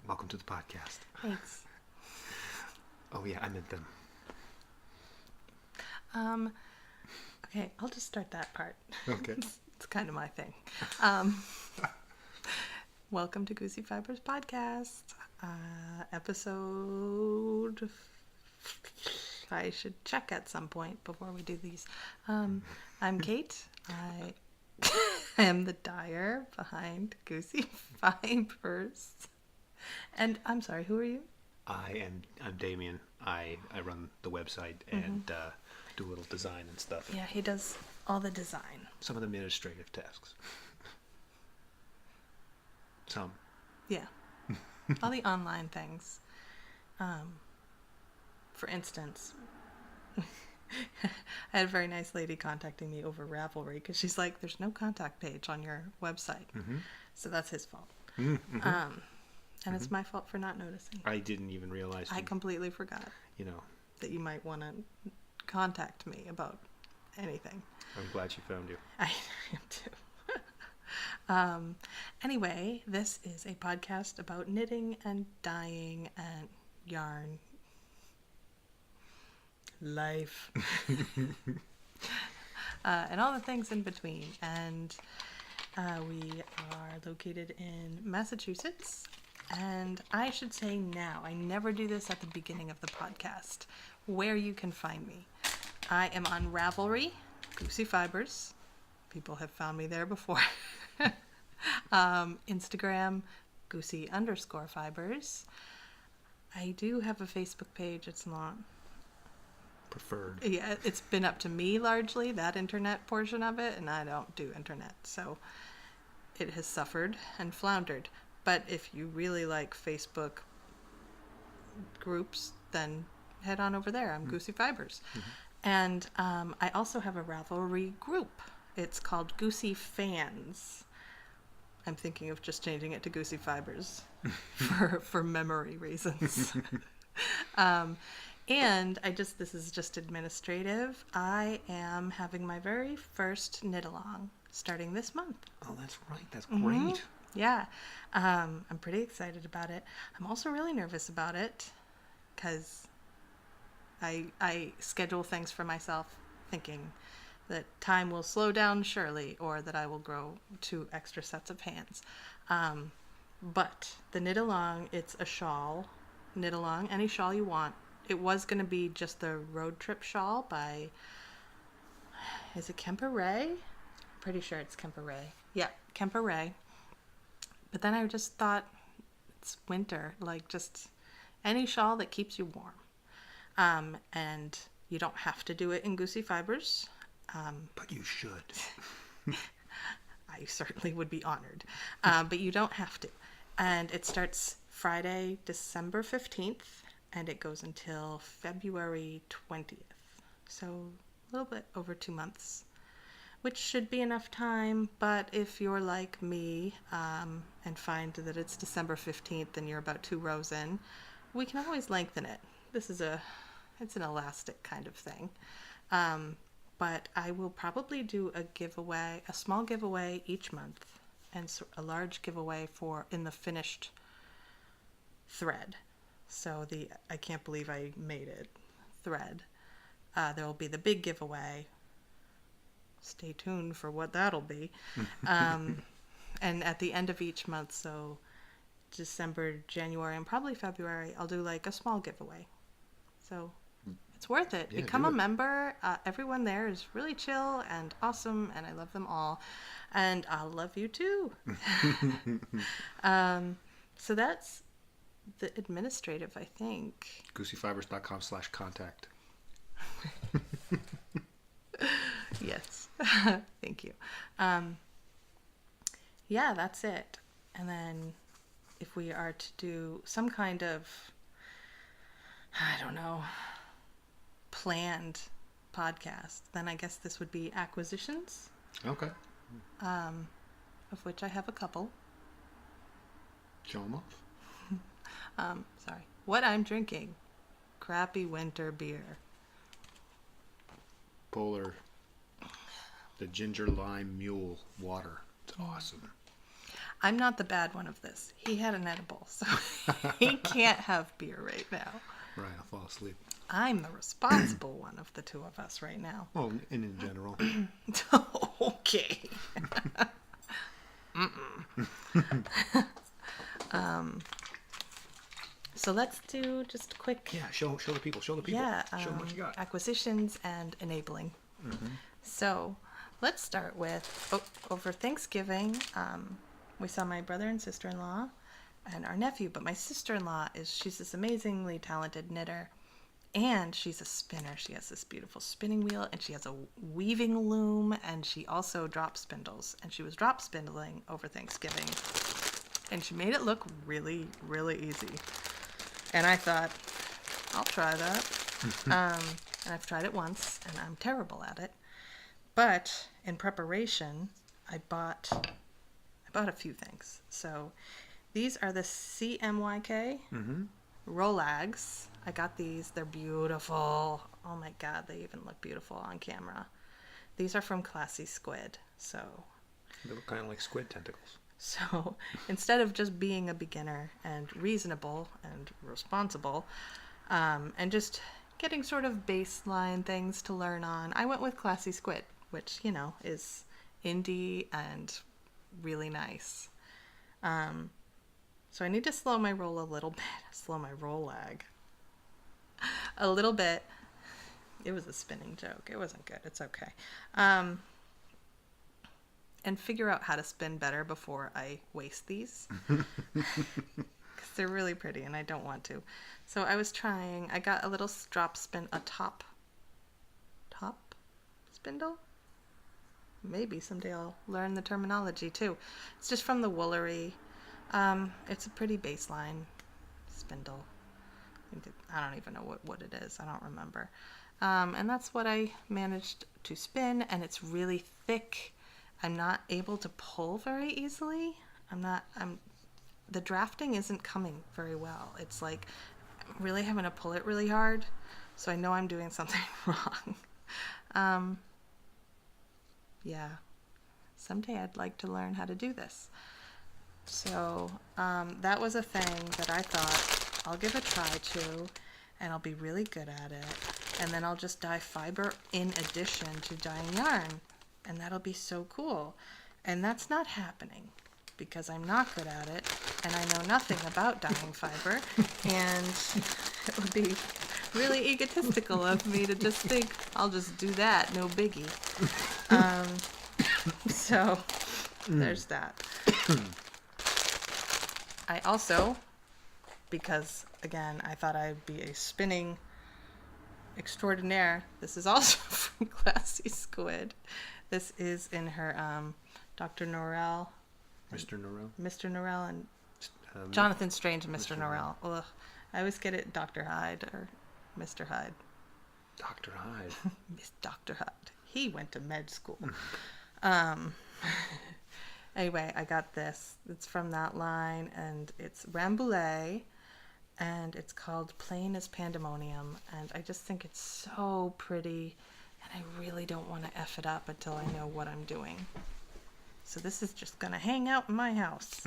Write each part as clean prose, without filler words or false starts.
Welcome to the podcast. Thanks. Oh yeah, I meant them. Okay, I'll just start that part. Okay. It's kind of my thing. Welcome to Goosey Fibers podcast. Episode... I should check at some point before we do these. I'm Kate. I am the dyer behind Goosey Fibers. And I'm sorry, who are you? I'm Damien. I run the website and do a little design and stuff. Yeah, he does all the design. Some of the administrative tasks. Some. Yeah. All the online things. For instance, I had a very nice lady contacting me over Ravelry because she's like, there's no contact page on your website. Mm-hmm. So that's his fault. Mm-hmm. And it's my fault for not noticing. I didn't even realize. I completely forgot. That you might want to contact me about anything. I'm glad she found you. I am too. Anyway, this is a podcast about knitting and dyeing and yarn. Life. And all the things in between. And we are located in Massachusetts. And I should say now, I never do this at the beginning of the podcast, where you can find me. I am on Ravelry, Goosey Fibers. People have found me there before. Instagram, Goosey_Fibers. I do have a Facebook page. It's not preferred. Yeah, it's been up to me largely, that internet portion of it, and I don't do internet. So it has suffered and floundered. But if you really like Facebook groups, then head on over there. I'm Goosey Fibers. Mm-hmm. And I also have a Ravelry group. It's called Goosey Fans. I'm thinking of just changing it to Goosey Fibers for memory reasons. And this is just administrative. I am having my very first knit along starting this month. Oh, that's right. That's great. Yeah. I'm pretty excited about it. I'm also really nervous about it because I schedule things for myself thinking that time will slow down surely, or that I will grow 2 extra sets of hands. But the knit along, it's a shawl. Knit along, any shawl you want. It was going to be just the road trip shawl by, is it Kemper Wray? I'm pretty sure it's Kemper Wray. Yeah, Kemper Wray. But then I just thought, it's winter, like just any shawl that keeps you warm. And you don't have to do it in Goosey Fibers. But you should. I certainly would be honored. But you don't have to. And it starts Friday, December 15th, and it goes until February 20th. So a little bit over 2 months, which should be enough time. But if you're like me and find that it's December 15th and you're about 2 rows in, we can always lengthen it. It's an elastic kind of thing. But I will probably do a small giveaway each month, and a large giveaway in the finished thread. So I can't believe I made it thread. There will be the big giveaway. Stay tuned for what that'll be. And at the end of each month, so December, January, and probably February, I'll do like a small giveaway. So it's worth it. Yeah, become a member. Everyone there is really chill and awesome, and I love them all. And I'll love you too. So that's the administrative, I think. GooseyFibers.com/contact. Yes. Thank you. Yeah, that's it. And then if we are to do some kind of, I don't know, planned podcast, then I guess this would be acquisitions. Okay. Of which I have a couple. Show them off. Sorry. What I'm drinking. Crappy winter beer. Polar. The ginger lime mule water. It's awesome. I'm not the bad one of this. He had an edible, so he can't have beer right now. Right, I'll fall asleep. I'm the responsible one of the two of us right now. Well, and in general. Okay. So let's do just a quick. Yeah, show the people. Show them what you got. Acquisitions and enabling. So let's start with over Thanksgiving. We saw my brother and sister-in-law and our nephew, but my sister-in-law she's this amazingly talented knitter, and she's a spinner. She has this beautiful spinning wheel, and she has a weaving loom, and she also drop spindles, and she was drop spindling over Thanksgiving, and she made it look really, really easy. And I thought, I'll try that. And I've tried it once, and I'm terrible at it. But in preparation, I bought a few things. So these are the CMYK Rolags. I got these. They're beautiful. Oh my God, they even look beautiful on camera. These are from Classy Squid. So They look kind of like squid tentacles. So instead of just being a beginner and reasonable and responsible, and just getting sort of baseline things to learn on, I went with Classy Squid, which, is indie and really nice. So I need to slow my roll a little bit. Slow my roll lag a little bit. It was a spinning joke. It wasn't good. It's okay. And figure out how to spin better before I waste these. Because they're really pretty and I don't want to. So I was trying. I got a little drop spin, a top spindle? Maybe someday I'll learn the terminology too. It's just from the Woolery. It's a pretty baseline spindle. I don't even know what it is. I don't remember. And that's what I managed to spin, and it's really thick. I'm not able to pull very easily. The drafting isn't coming very well. It's like I'm really having to pull it really hard, so I know I'm doing something wrong. Yeah, someday I'd like to learn how to do this. So that was a thing that I thought I'll give a try to, and I'll be really good at it. And then I'll just dye fiber in addition to dyeing yarn. And that'll be so cool. And that's not happening because I'm not good at it and I know nothing about dyeing fiber. And it would be really egotistical of me to just think I'll just do that, no biggie. So there's that. I also, because again, I thought I'd be a spinning extraordinaire, this is also from Classy Squid. This is in her Dr. Norrell. Mr. Norrell? Mr. Norrell and Jonathan Strange and Mr. Norrell. Ugh. I always get it Dr. Hyde or Mr. Hyde. Dr. Hyde. Miss Dr. Hyde. He went to med school. Anyway, I got this. It's from that line, and it's Rambouillet, and it's called Plain as Pandemonium, and I just think it's so pretty. And I really don't want to F it up until I know what I'm doing. So this is just going to hang out in my house.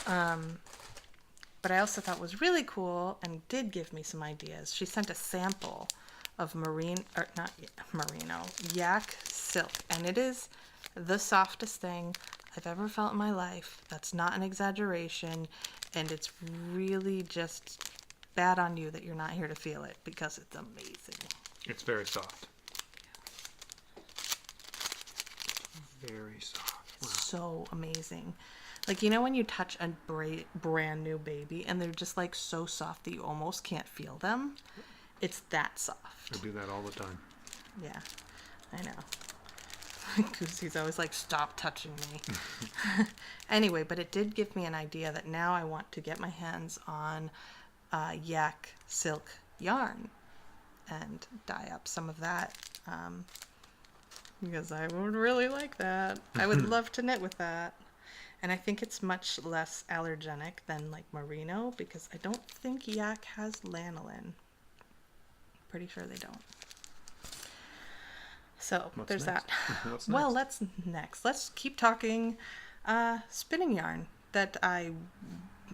But I also thought was really cool and did give me some ideas. She sent a sample of yak silk. And it is the softest thing I've ever felt in my life. That's not an exaggeration. And it's really just bad on you that you're not here to feel it because it's amazing. It's very soft. Very soft. Wow. So amazing. Like, when you touch a brand new baby and they're just like so soft that you almost can't feel them? It's that soft. I do that all the time. Yeah, I know. Goosey's always like, stop touching me. Anyway, but it did give me an idea that now I want to get my hands on yak silk yarn and dye up some of that. Because I would really like that. I would love to knit with that. And I think it's much less allergenic than like merino because I don't think yak has lanolin. Pretty sure they don't. So there's that. What's Well, next? let's keep talking Spinning yarn that I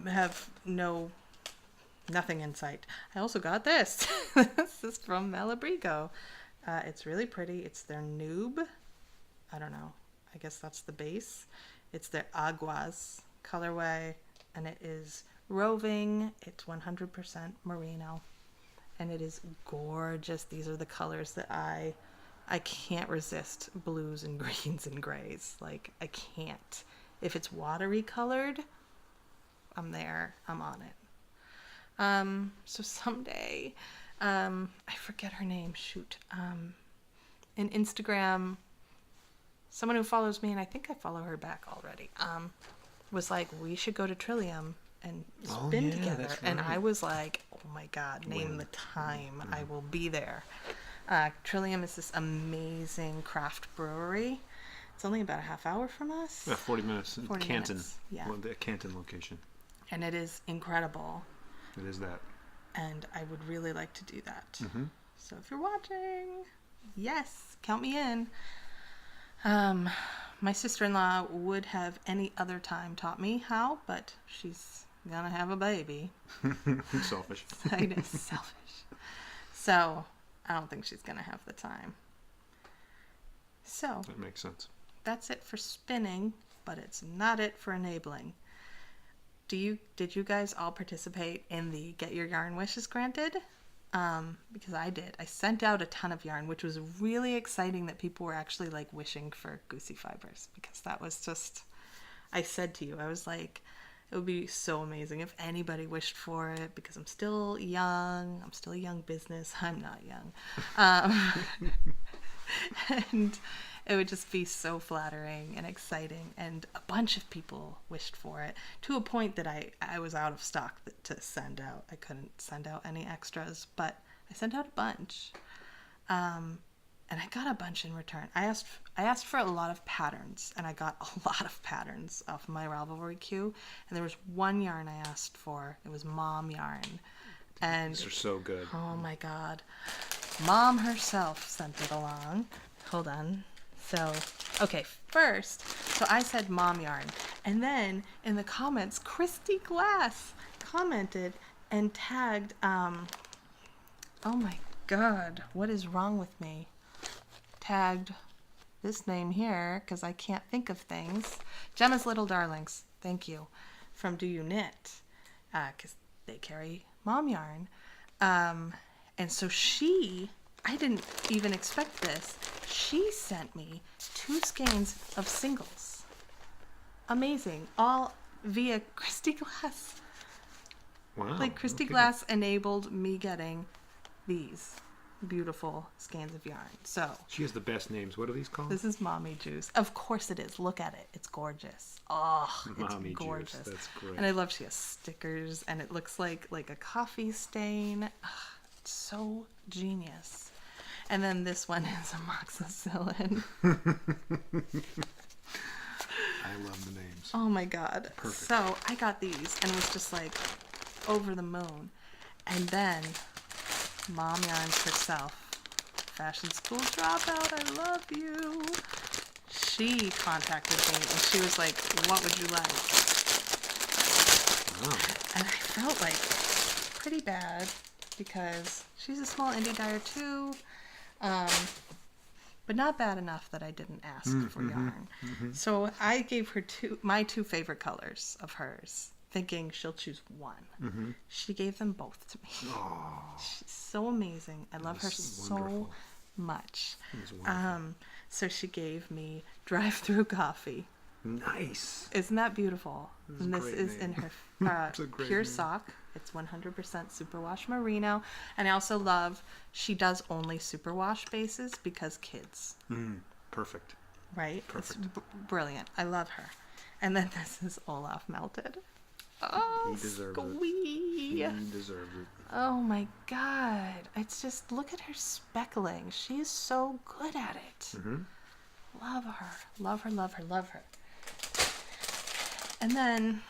have nothing in sight. I also got this. This is from Malabrigo. It's really pretty. It's their noob. I don't know. I guess that's the base. It's their Aguas colorway, and it is roving. It's 100% merino, and it is gorgeous. These are the colors that I can't resist. Blues and greens and grays. Like, I can't. If it's watery colored, I'm there. I'm on it. So someday, I forget her name. Shoot. In Instagram, someone who follows me, and I think I follow her back already, was like, we should go to Trillium and spin together. That's And right. I was like, oh my God, name the time. I will be there. Trillium is this amazing craft brewery. It's only about a half hour from us. Yeah, 40 minutes in 40 Canton. minutes, yeah. Well, the Canton location. And it is incredible. It is that. And I would really like to do that. Mm-hmm. So if you're watching, yes, count me in. My sister-in-law would have any other time taught me how, but she's gonna have a baby. Selfish. I know, selfish. So I don't think she's gonna have the time. So That makes sense. that's it for spinning, but it's not it for enabling. Did you guys all participate in the Get Your Yarn Wishes Granted? Because I did. I sent out a ton of yarn, which was really exciting that people were actually like wishing for Goosey fibers, because that was just, I said to you, I was like, it would be so amazing if anybody wished for it, because I'm still young. I'm still a young business. I'm not young. And it would just be so flattering and exciting, and a bunch of people wished for it, to a point that I was out of stock to send out. I couldn't send out any extras, but I sent out a bunch, and I got a bunch in return. I asked for a lot of patterns, and I got a lot of patterns off my Ravelry queue, and there was one yarn I asked for. It was mom yarn, and These are so good. oh my God, Mom herself sent it along. Hold on. So, okay, first, so I said mom yarn, and then in the comments, Christy Glass commented and tagged, oh my God, what is wrong with me? Tagged this name here, because I can't think of things. Gemma's Little Darlings, thank you, from Do You Knit, because they carry mom yarn. And so I didn't even expect this. She sent me 2 skeins of singles. Amazing. All via Christy Glass. Wow. Like, Christy okay. Glass enabled me getting these beautiful skeins of yarn. So She has the best names. What are these called? this is Mommy Juice. Of course it is. Look at it. It's gorgeous. Oh, Mommy it's Juice. gorgeous. That's great. And I love she has stickers, and it looks like a coffee stain. It's so genius. And then this one is amoxicillin. I love the names. Oh my God. Perfect. So I got these and was just like over the moon. And then Mom Yarns herself, fashion school dropout, I love you. She contacted me and she was like, what would you like? Wow. And I felt like pretty bad because she's a small indie dyer too. But not bad enough that I didn't ask for yarn. So I gave her my two favorite colors of hers, thinking she'll choose one. She gave them both to me. Oh, She's so amazing. I love her so wonderful. much. It was wonderful. So she gave me drive-through coffee. Nice. Isn't that beautiful? That's a And this great is in name. her It's a great pure name. sock. It's 100% superwash merino. And I also love, she does only superwash bases because kids, Perfect. right? Perfect. It's brilliant. I love her. And then this is Olaf melted. Oh, He deserves it. squee. He deserves it. Oh my God. It's just, look at her speckling. She is so good at it. Love her. Love her, love her, love her. And then,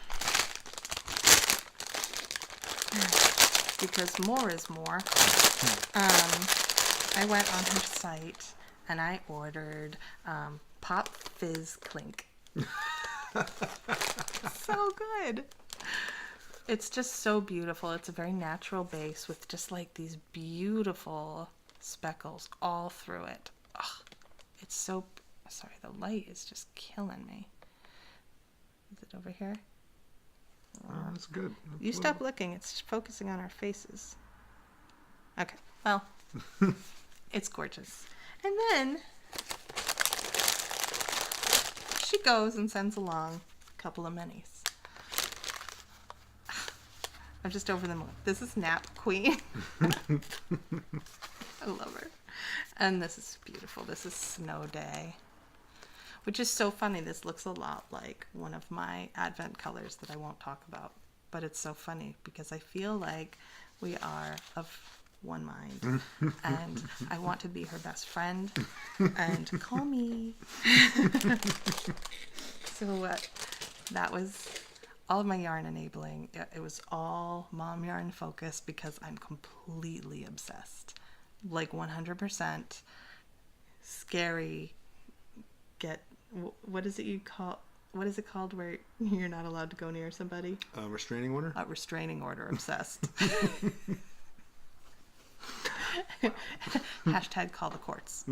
because more is more, I went on her site and I ordered Pop Fizz Clink. So good. It's just so beautiful. It's a very natural base with just like these beautiful speckles all through it. Ugh, it's so... Sorry, the light is just killing me. Is it over here? Oh, that's good. You stop looking. It's just focusing on our faces. Okay. Well, it's gorgeous. And then she goes and sends along a couple of minis. I'm just over the moon. This is Nap Queen. I love her. And this is beautiful. This is Snow Day. Which is so funny. This looks a lot like one of my Advent colors that I won't talk about. But it's so funny because I feel like we are of one mind. And I want to be her best friend. And call me. So that was all of my yarn enabling. It was all mom yarn focused because I'm completely obsessed. Like 100% scary. What is it called where you're not allowed to go near somebody? Restraining order? A restraining order obsessed. Hashtag call the courts.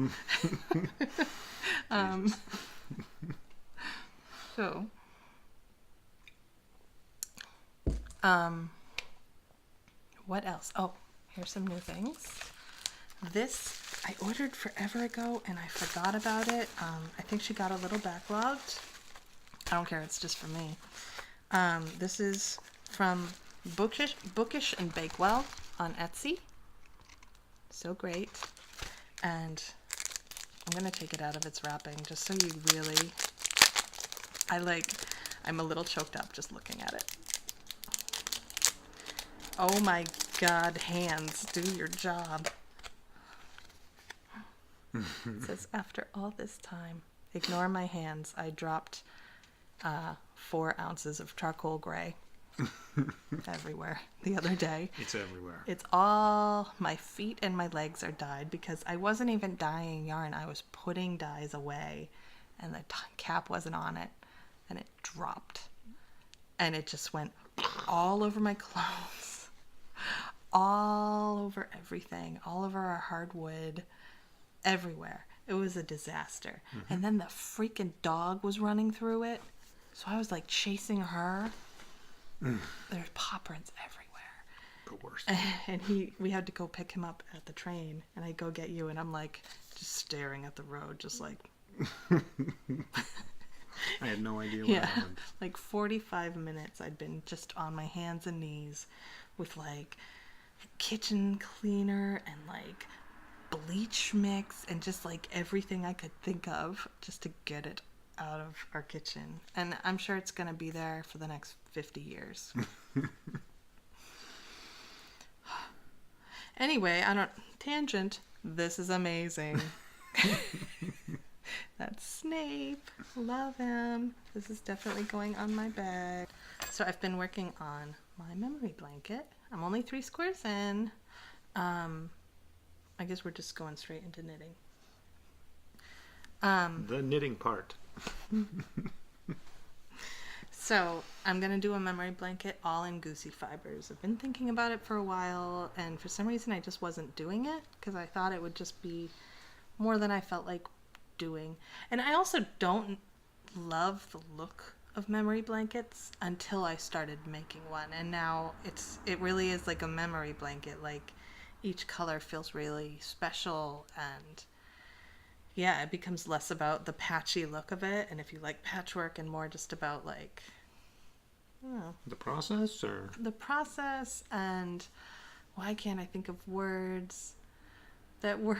So, what else? Oh, here's some new things. This I ordered forever ago and I forgot about it. I think she got a little backlogged. I don't care, it's just for me. This is from Bookish and Bakewell on Etsy. So great. And I'm going to take it out of its wrapping just so you really... I'm a little choked up just looking at it. Oh my God, hands, do your job. It says, after all this time, ignore my hands. I dropped 4 ounces of charcoal gray everywhere the other day. It's everywhere. It's all, my feet and my legs are dyed because I wasn't even dyeing yarn. I was putting dyes away and the cap wasn't on it and it dropped. And it just went all over my clothes, all over everything, all over our hardwood. Everywhere. It was a disaster. Mm-hmm. And then the freaking dog was running through it. So I was like chasing her. There's paw prints everywhere. The worst. And we had to go pick him up at the train. And I go get you and I'm like just staring at the road, just like... I had no idea what happened. Like 45 minutes I'd been just on my hands and knees with like kitchen cleaner and like bleach mix and just like everything I could think of just to get it out of our kitchen. And I'm sure it's going to be there for the next 50 years. Anyway, tangent. This is amazing. That's Snape. Love him. This is definitely going on my bag. So I've been working on my memory blanket. I'm only 3 squares in. I guess we're just going straight into knitting. The knitting part. So I'm going to do a memory blanket all in Goosey fibers. I've been thinking about it for a while, and for some reason I just wasn't doing it because I thought it would just be more than I felt like doing. And I also don't love the look of memory blankets until I started making one. And now it really is like a memory blanket. Like each color feels really special, and yeah, it becomes less about the patchy look of it, and if you like patchwork, and more just about like, I don't know, The process, or the process. And why can't I think of words that were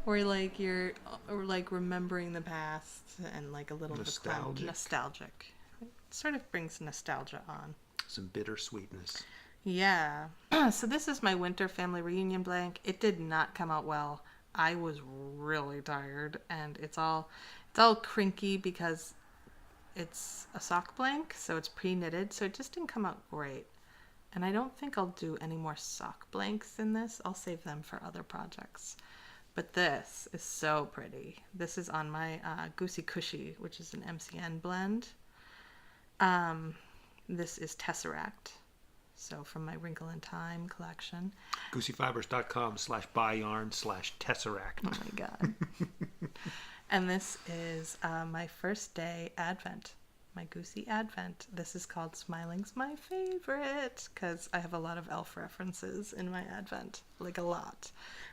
like you're like remembering the past and like a little nostalgic. It sort of brings nostalgia on. Some bittersweetness. Yeah. So this is my winter family reunion blank. It did not come out well. I was really tired, and it's all crinky because it's a sock blank, so it's pre-knitted, so it just didn't come out great. And I don't think I'll do any more sock blanks in this. I'll save them for other projects. But this is so pretty. This is on my Goosey Cushy, which is an MCN blend. This is Tesseract. So from my Wrinkle in Time collection. GooseyFibers.com/buy-yarn/Tesseract. Oh my god. And this is my first day Advent. My Goosey Advent. This is called Smiling's My Favorite because I have a lot of elf references in my Advent. Like a lot.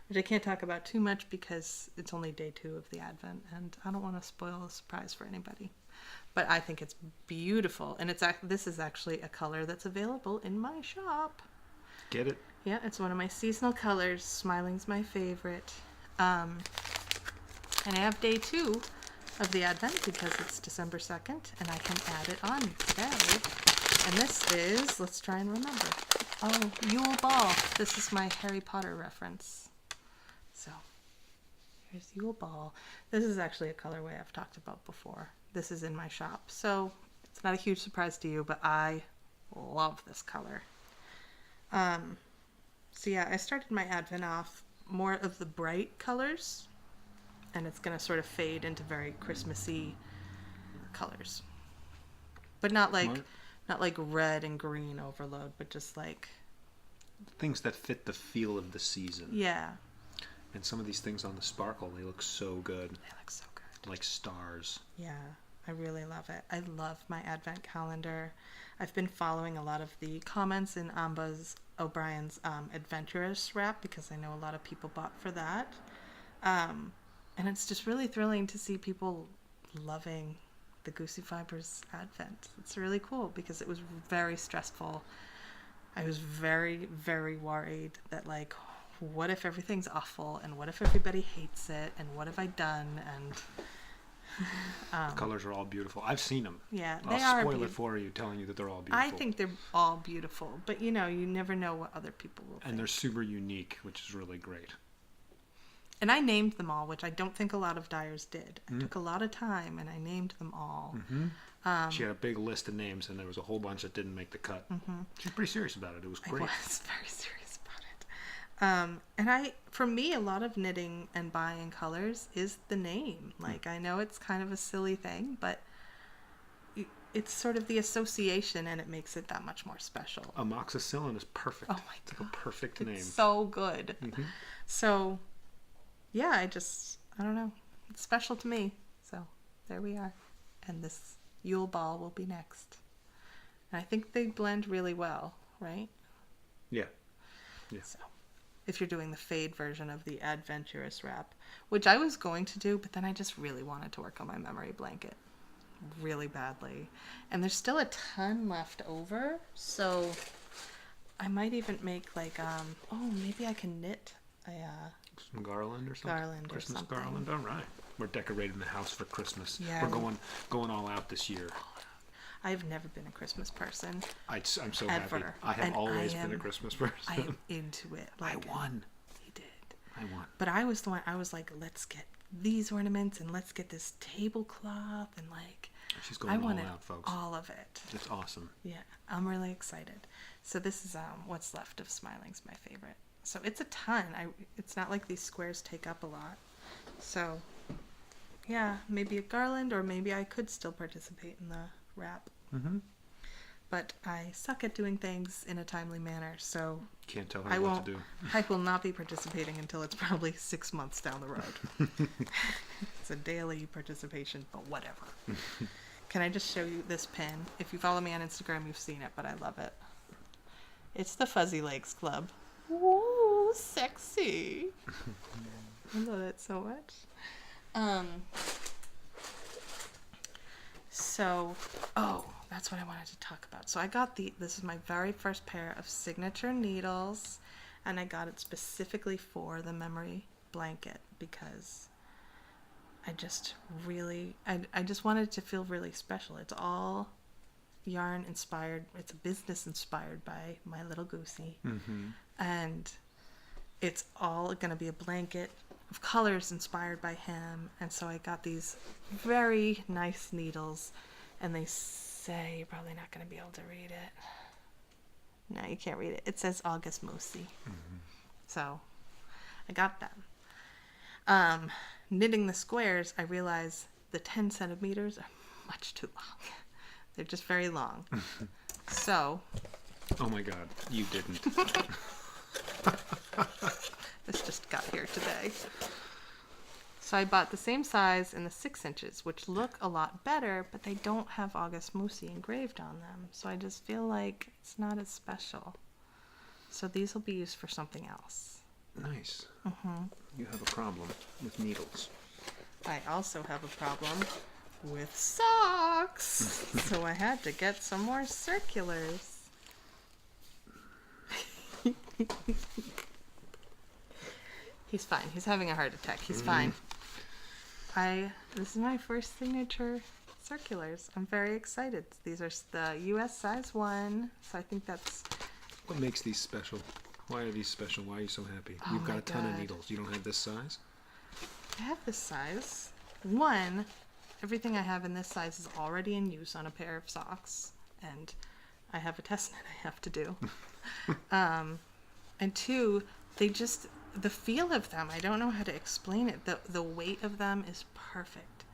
Which I can't talk about too much because it's only day 2 of the Advent and I don't want to spoil a surprise for anybody. But I think it's beautiful. And this is actually a color that's available in my shop. Get it? Yeah, it's one of my seasonal colors. Smiling's my favorite. And I have day 2 of the Advent because it's December 2nd and I can add it on today. And this is, let's try and remember. Oh, Yule Ball. This is my Harry Potter reference. So, here's Yule Ball. This is actually a colorway I've talked about before. This is in my shop. So, it's not a huge surprise to you, but I love this color. So yeah, I started my Advent off more of the bright colors. And it's going to sort of fade into very Christmassy colors. But not like red and green overload, but just like Things that fit the feel of the season. Yeah. And some of these things on the sparkle, they look so good. They look so good. Like stars. Yeah, I really love it. I love my Advent calendar. I've been following a lot of the comments in Amba's O'Brien's Adventurous wrap because I know a lot of people bought for that. And it's just really thrilling to see people loving the Goosey Fibers Advent. It's really cool because it was very stressful. I was very, very worried that like, what if everything's awful and what if everybody hates it and what have I done? And the colors are all beautiful. I've seen them. yeah, I'll they are spoil it for you, telling you that they're all beautiful. I think they're all beautiful, but you know, you never know what other people will think. And they're super unique, which is really great. And I named them all, which I don't think a lot of dyers did. I took a lot of time and I named them all. She had a big list of names, and there was a whole bunch that didn't make the cut. She's pretty serious about it. It was great. I was very serious about it. And for me, a lot of knitting and buying colors is the name. Like, I know it's kind of a silly thing, but it's sort of the association, and it makes it that much more special. Amoxicillin is perfect. Oh my It's God. like a perfect name. It's so good. So, yeah, I don't know. It's special to me. So, there we are. And this Yule Ball will be next. And I think they blend really well, right? Yeah. Yeah. So, if you're doing the fade version of the Adventurous wrap, which I was going to do, but then I just really wanted to work on my memory blanket really badly. And there's still a ton left over, so I might even make like, maybe I can knit Some garland or something? Garland or Christmas something. garland, all right. We're decorating the house for Christmas. Yeah. We're going all out this year. I've never been a Christmas person. I'm so Ever. happy. I have And always I been a am- Christmas person. I am into it. I Like, won. he did. I won. But I was like, let's get these ornaments and let's get this tablecloth and like, She's I going all wanted out, folks. all of it. It's awesome. Yeah, I'm really excited. So this is what's left of Smiling's my favorite. So it's a ton. It's not like these squares take up a lot. So yeah, maybe a garland, or maybe I could still participate in the wrap. But I suck at doing things in a timely manner, so Can't tell I her what won't. to do. I will not be participating until it's probably 6 months down the road. It's a daily participation, but whatever. Can I just show you this pin? If you follow me on Instagram, you've seen it, but I love it. It's the Fuzzy Legs Club. Ooh, sexy. I love it so much. That's what I wanted to talk about. So I got this is my very first pair of signature needles, and I got it specifically for the memory blanket because I just wanted it to feel really special. It's all yarn inspired. It's a business inspired by my little Goosey. And it's all going to be a blanket of colors inspired by him. And so I got these very nice needles, and they say you're probably not going to be able to read it. No, you can't read it. It says August Moosey. So I got them. Knitting the squares, I realize the 10 centimeters are much too long. They're just very long. So. Oh my God, you didn't. This just got here today. So I bought the same size in the 6 inches, which look a lot better, but they don't have August Moosey engraved on them. So I just feel like it's not as special. So these will be used for something else. Nice. You have a problem with needles. I also have a problem with socks. So I had to get some more circulars. He's fine. He's having a heart attack. He's fine. This is my first signature circulars. I'm very excited. These are the US size 1, so I think that's... What makes these special? Why are these special? Why are you so happy? Oh You've got my a ton of God. needles. You don't have this size? I have this size. 1, everything I have in this size is already in use on a pair of socks, and I have a test knit I have to do. And 2, they just... The feel of them, I don't know how to explain it. The weight of them is perfect.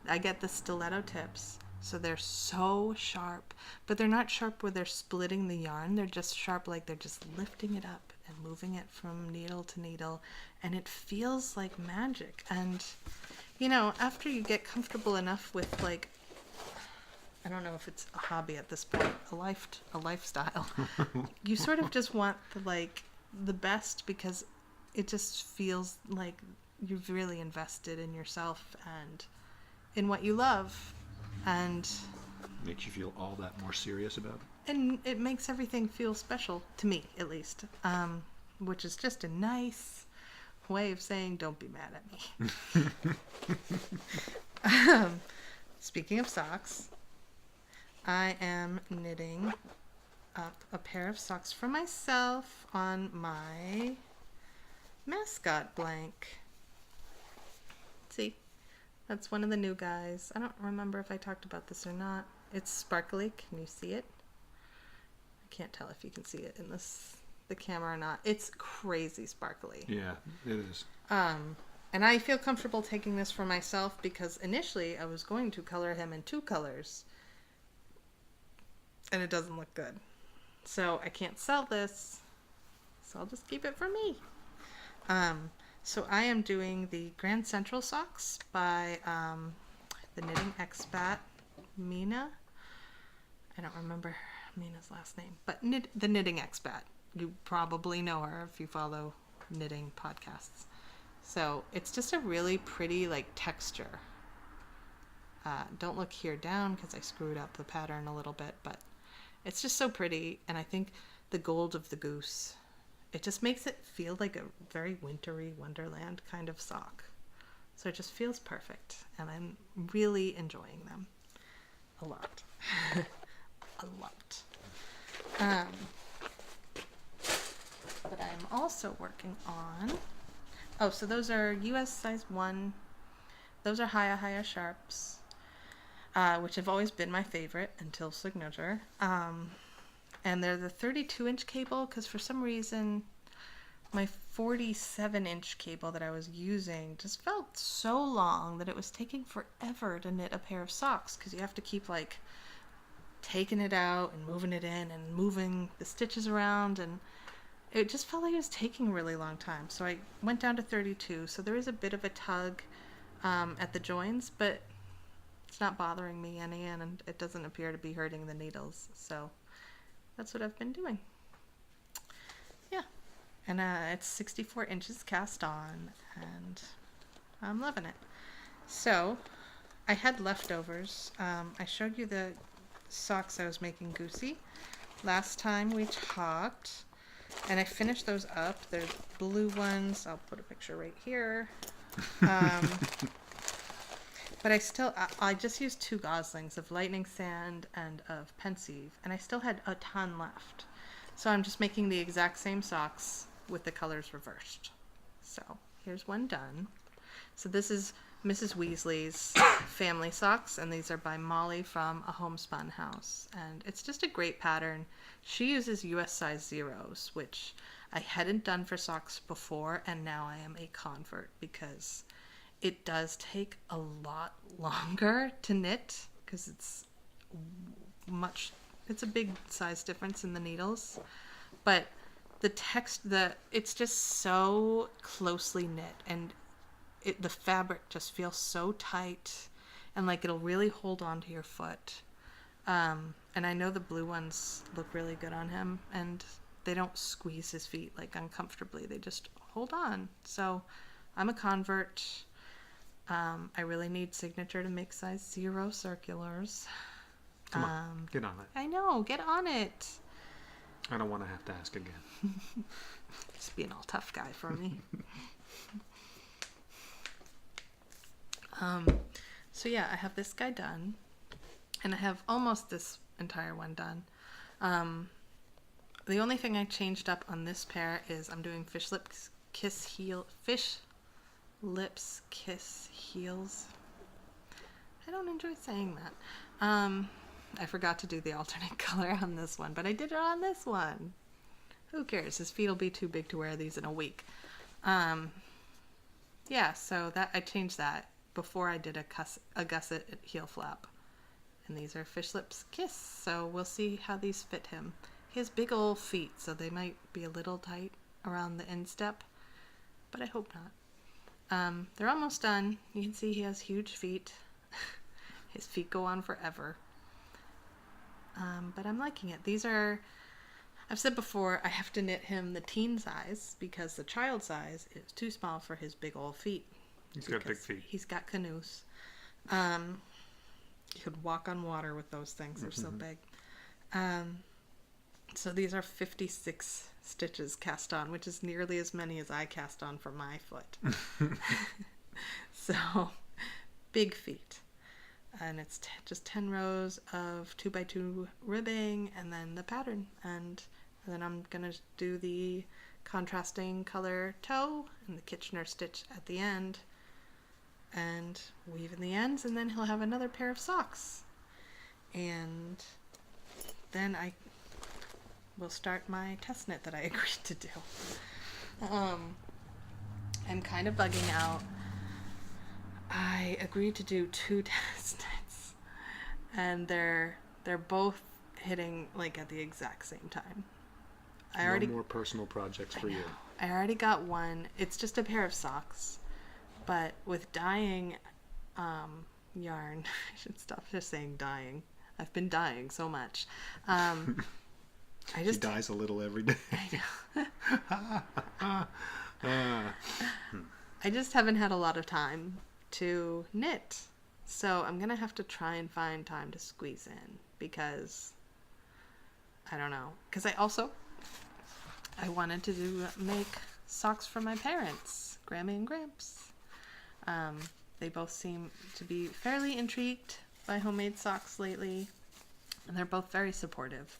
I get the stiletto tips, so they're so sharp, but they're not sharp where they're splitting the yarn. They're just sharp like they're just lifting it up and moving it from needle to needle, and it feels like magic. And you know, after you get comfortable enough with, like, I don't know if it's a hobby at this point, a lifestyle, you sort of just want the best, because it just feels like you've really invested in yourself and in what you love, and Makes you feel all that more serious about it. and it makes everything feel special to me, at least, which is just a nice way of saying don't be mad at me. Speaking of socks, I am knitting up a pair of socks for myself on my mascot blank. See, that's one of the new guys. I don't remember if I talked about this or not. It's sparkly. Can you see it? I can't tell if you can see it in the camera or not. It's crazy sparkly. Yeah, it is. And I feel comfortable taking this for myself because initially I was going to color him in 2 colors, and it doesn't look good. So I can't sell this, so I'll just keep it for me. So I am doing the Grand Central socks by the Knitting Expat, Mina. I don't remember Mina's last name, but the Knitting Expat. You probably know her if you follow knitting podcasts. So it's just a really pretty, like, texture. Don't look here down because I screwed up the pattern a little bit, but it's just so pretty. And I think the gold of the goose, it just makes it feel like a very wintry wonderland kind of sock. So it just feels perfect, and I'm really enjoying them a lot. A lot. But I'm also working on, so those are US size 1. Those are Haya Sharps, which have always been my favorite until signature. And they're the 32-inch cable, because for some reason my 47-inch cable that I was using just felt so long that it was taking forever to knit a pair of socks, because you have to keep, like, taking it out and moving it in and moving the stitches around, and it just felt like it was taking a really long time. So I went down to 32, so there is a bit of a tug at the joins, but it's not bothering me any, and it doesn't appear to be hurting the needles. So that's what I've been doing. Yeah. And it's 64 inches cast on, and I'm loving it. So I had leftovers. I showed you the socks I was making Goosey last time we talked, and I finished those up. There's blue ones. I'll put a picture right here. But I just used 2 goslings of lightning sand and of pensive, and I still had a ton left. So I'm just making the exact same socks with the colors reversed. So here's one done. So this is Mrs. Weasley's family socks, and these are by Molly from A Homespun House. And it's just a great pattern. She uses US size 0s, which I hadn't done for socks before, and now I am a convert because it does take a lot longer to knit because it's a big size difference in the needles, but it's just so closely knit, and the fabric just feels so tight, and like it'll really hold on to your foot. And I know the blue ones look really good on him, and they don't squeeze his feet like uncomfortably. They just hold on. So I'm a convert. I really need Signature to make size 0 circulars. Come on, get on it. I know, get on it. I don't want to have to ask again. Just being all tough guy for me. So yeah, I have this guy done, and I have almost this entire one done. The only thing I changed up on this pair is I'm doing fish lips kiss heels. I don't enjoy saying that. I forgot to do the alternate color on this one, but I did it on this one. Who cares? His feet will be too big to wear these in a week. Yeah, so that I changed that before I did a gusset heel flap. And these are fish lips kiss, so we'll see how these fit him. He has big old feet, so they might be a little tight around the instep, but I hope not. They're almost done. You can see he has huge feet. His feet go on forever. But I'm liking it. I've said before, I have to knit him the teen size because the child size is too small for his big old feet. He's got big feet. He's got canoes. You could walk on water with those things. They're so big. So these are 56 stitches cast on, which is nearly as many as I cast on for my foot. So, big feet. And it's just 10 rows of 2x2 ribbing, and then the pattern. And then I'm going to do the contrasting color toe and the Kitchener stitch at the end, and weave in the ends, and then he'll have another pair of socks. And then I will start my test knit that I agreed to do. I'm kind of bugging out. I agreed to do 2 test knits, and they're both hitting like at the exact same time. No more personal projects for you. I already got one. It's just a pair of socks, but with dyeing yarn, I should stop just saying dyeing. I've been dyeing so much. He dyes a little every day. I just haven't had a lot of time to knit, so I'm gonna have to try and find time to squeeze in, because I don't know, because I wanted to make socks for my parents, Grammy and Gramps. They both seem to be fairly intrigued by homemade socks lately, and they're both very supportive.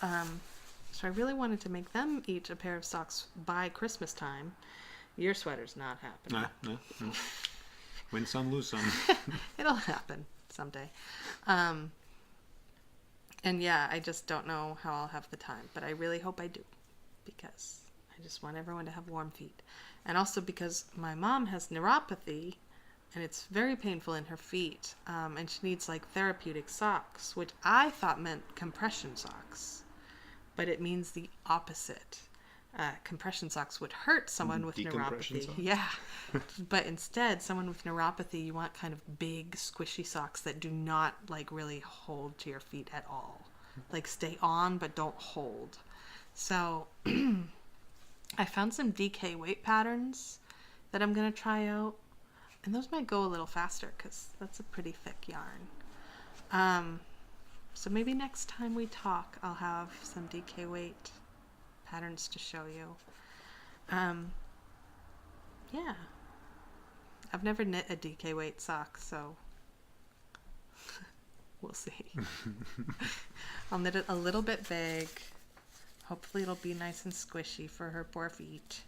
So I really wanted to make them each a pair of socks by Christmas time. Your sweater's not happening. No. Win some, lose some. It'll happen someday. And yeah, I just don't know how I'll have the time, but I really hope I do, because I just want everyone to have warm feet. And also because my mom has neuropathy, and it's very painful in her feet, and she needs like therapeutic socks, which I thought meant compression socks, but it means the opposite. Compression socks would hurt someone with neuropathy. Socks. Yeah. But instead, someone with neuropathy, you want kind of big, squishy socks that do not like really hold to your feet at all. Like stay on, but don't hold. So I found some DK weight patterns that I'm going to try out. And those might go a little faster because that's a pretty thick yarn. So maybe next time we talk, I'll have some DK weight patterns to show you. Yeah. I've never knit a DK weight sock, so we'll see. I'll knit it a little bit big. Hopefully it'll be nice and squishy for her poor feet.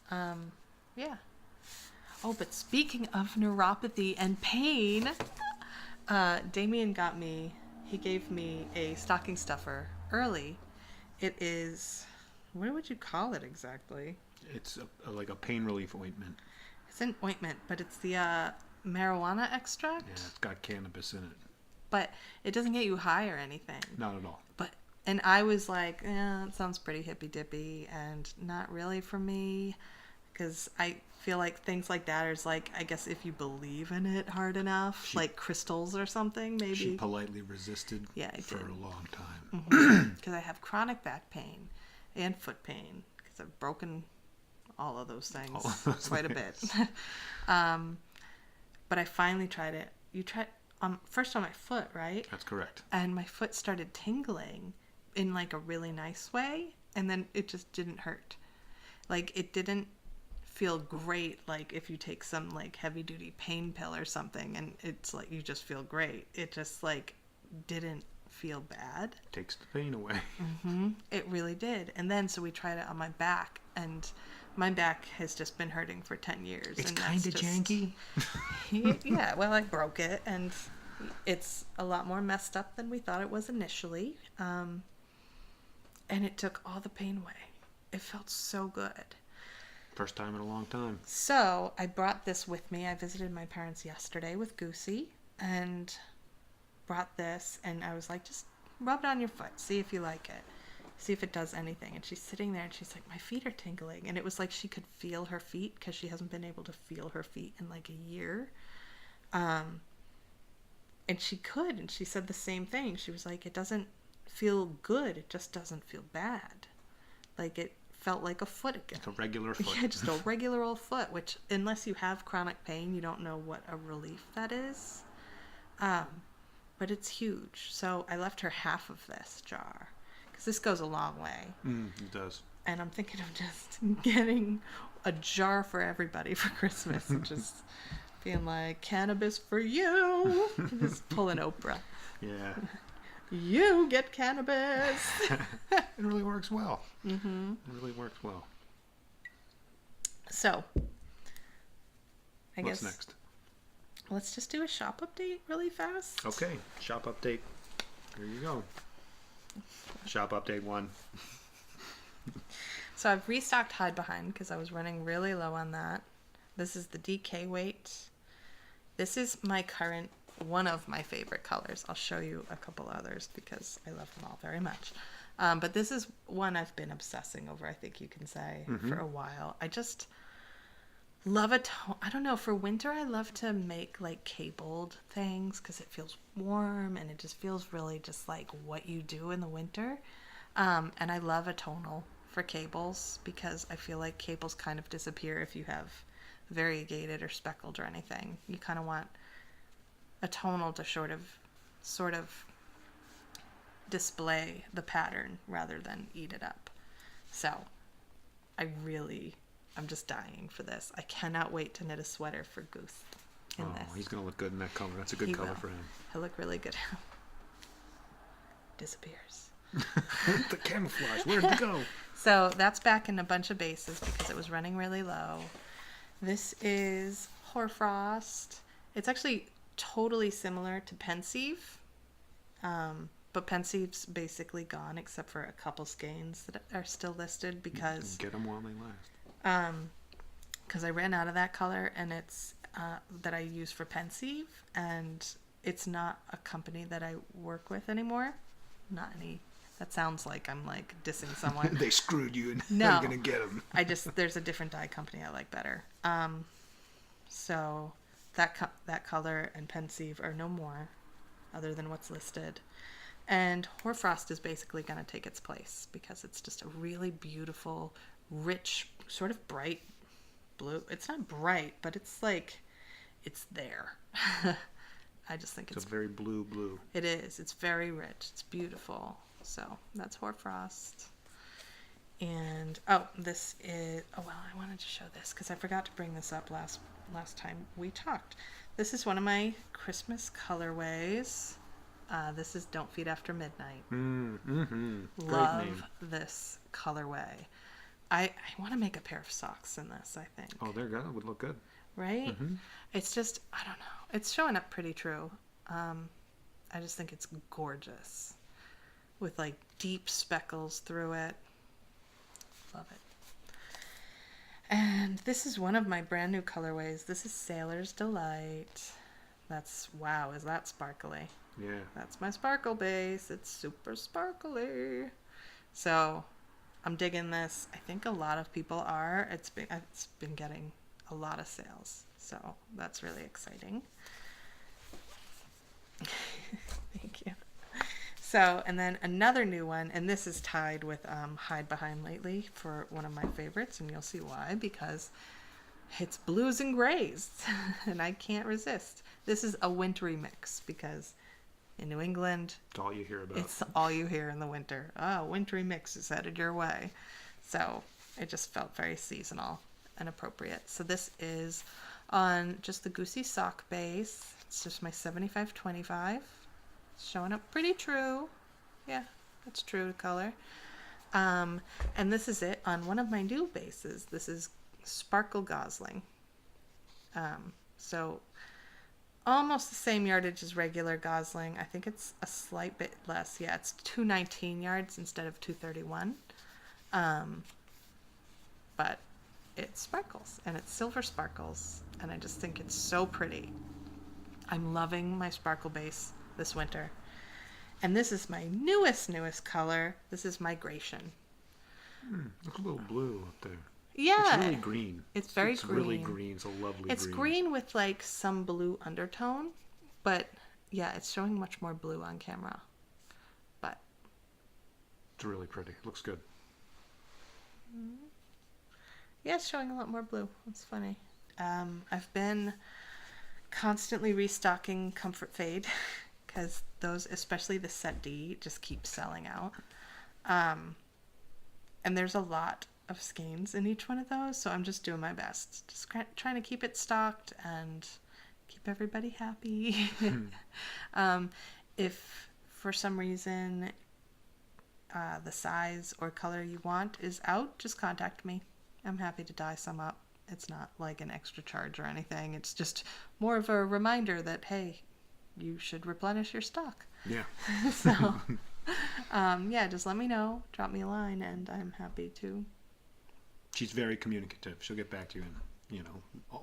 Yeah. Oh, but speaking of neuropathy and pain, Damien he gave me a stocking stuffer early. It is what would you call it exactly? It's like a pain relief ointment. It's an ointment, but it's the marijuana extract. Yeah, it's got cannabis in it. But it doesn't get you high or anything. Not at all. And I was like, it sounds pretty hippy-dippy and not really for me. Because I feel like things like that is like, I guess if you believe in it hard enough, like crystals or something, maybe. She politely resisted for a long time. Because I have chronic back pain and foot pain. Because I've broken all of those things quite a bit. But I finally tried it. You tried first on my foot, right? That's correct. And my foot started tingling in like a really nice way, and then it just didn't hurt. Like it didn't feel great like if you take some like heavy duty pain pill or something and it's like you just feel great. It just like didn't feel bad. Takes the pain away. It really did. And then so we tried it on my back, and my back has just been hurting for 10 years. It's and kind of janky. Yeah, well, I broke it, and it's a lot more messed up than we thought it was initially. And it took all the pain away. It felt so good. First time in a long time. So I brought this with me. I visited my parents yesterday with Goosey and brought this, and I was like, just rub it on your foot. See if you like it. See if it does anything. And she's sitting there and she's like, my feet are tingling. And it was like she could feel her feet because she hasn't been able to feel her feet in like a year. And she could. And she said the same thing. She was like, it doesn't feel good. It just doesn't feel bad. Like it felt like a foot again. Like a regular foot. Yeah, just a regular old foot, which unless you have chronic pain, you don't know what a relief that is. But it's huge. So I left her half of this jar. Because this goes a long way. It does. And I'm thinking of just getting a jar for everybody for Christmas. And just being like, cannabis for you. Just pull an Oprah. Yeah. You get cannabis. It really works well. It really works well. So, I What's guess next? Let's just do a shop update really fast. Okay. Shop update. Here you go. Shop update 1. So I've restocked Hide Behind because I was running really low on that. This is the DK weight. This is my current, one of my favorite colors. I'll show you a couple others because I love them all very much. But this is one I've been obsessing over, I think you can say, for a while. I just love a tone. I don't know, for winter I love to make like cabled things because it feels warm and it just feels really just like what you do in the winter. And I love a tonal for cables because I feel like cables kind of disappear if you have variegated or speckled or anything. You kind of want a tonal to sort of display the pattern rather than eat it up. So I'm just dying for this. I cannot wait to knit a sweater for Goose in this. He's going to look good in that color. That's a good color for him. He'll look really good. Disappears. The camouflage. Where'd it go? So that's back in a bunch of bases because it was running really low. This is Hoarfrost. It's actually totally similar to Pensieve. But Pensieve's basically gone except for a couple skeins that are still listed because... Get them while they last. Because I ran out of that color and it's that I use for Pensieve, and it's not a company that I work with anymore. Not any. That sounds like I'm like dissing someone. They screwed you and no, I'm gonna get them. There's a different dye company I like better. So that color and Pensieve are no more, other than what's listed. And Hoarfrost is basically going to take its place because it's just a really beautiful, rich, sort of bright blue. It's not bright, but it's like, it's there. I just think it's a very blue. It is. It's very rich. It's beautiful. So that's Hoarfrost. And, this is, I wanted to show this because I forgot to bring this up last time we talked. This is one of my Christmas colorways. This is Don't Feed After Midnight. Love this colorway. I want to make a pair of socks in this, I think. Oh, there you go. That would look good. Right? It's just, I don't know. It's showing up pretty true. I just think it's gorgeous. With like deep speckles through it. Love it. And this is one of my brand new colorways. This is Sailor's Delight. That's, wow, is that sparkly? Yeah. That's my sparkle base. It's super sparkly. So I'm digging this. I think a lot of people are. It's been getting a lot of sales. So that's really exciting. Thank you. So, and then another new one, and this is tied with Hide Behind Lately for one of my favorites, and you'll see why, because it's blues and grays, and I can't resist. This is a wintry mix, because in New England, It's all you hear about. it's all you hear in the winter. Oh, wintry mix is headed your way. So it just felt very seasonal and appropriate. So this is on just the Goosey sock base. It's just my 75-25. Showing up pretty true. Yeah, it's true to color. And this is it on one of my new bases. This is Sparkle Gosling. So almost the same yardage as regular Gosling. I think it's a slight bit less. Yeah, it's 219 yards instead of 231. But it sparkles, and it's silver sparkles, and I just think it's so pretty. I'm loving my sparkle base this winter. And this is my newest color. This is Migration. Look a little blue up there. Yeah. It's really green. It's very it's green. really green. It's a lovely It's green with like some blue undertone, but yeah, it's showing much more blue on camera. But It's really pretty. Looks good. yeah, it's showing a lot more blue. It's funny. I've been constantly restocking Comfort Fade because those, especially the set D, just keep selling out. And there's a lot of skeins in each one of those, so I'm just doing my best. Just trying to keep it stocked and keep everybody happy. If for some reason the size or color you want is out, just contact me. I'm happy to dye some up. It's not like an extra charge or anything. It's just more of a reminder that, hey, you should replenish your stock. Yeah. So, yeah, just let me know. Drop me a line, and I'm happy to. She's very communicative. She'll get back to you in,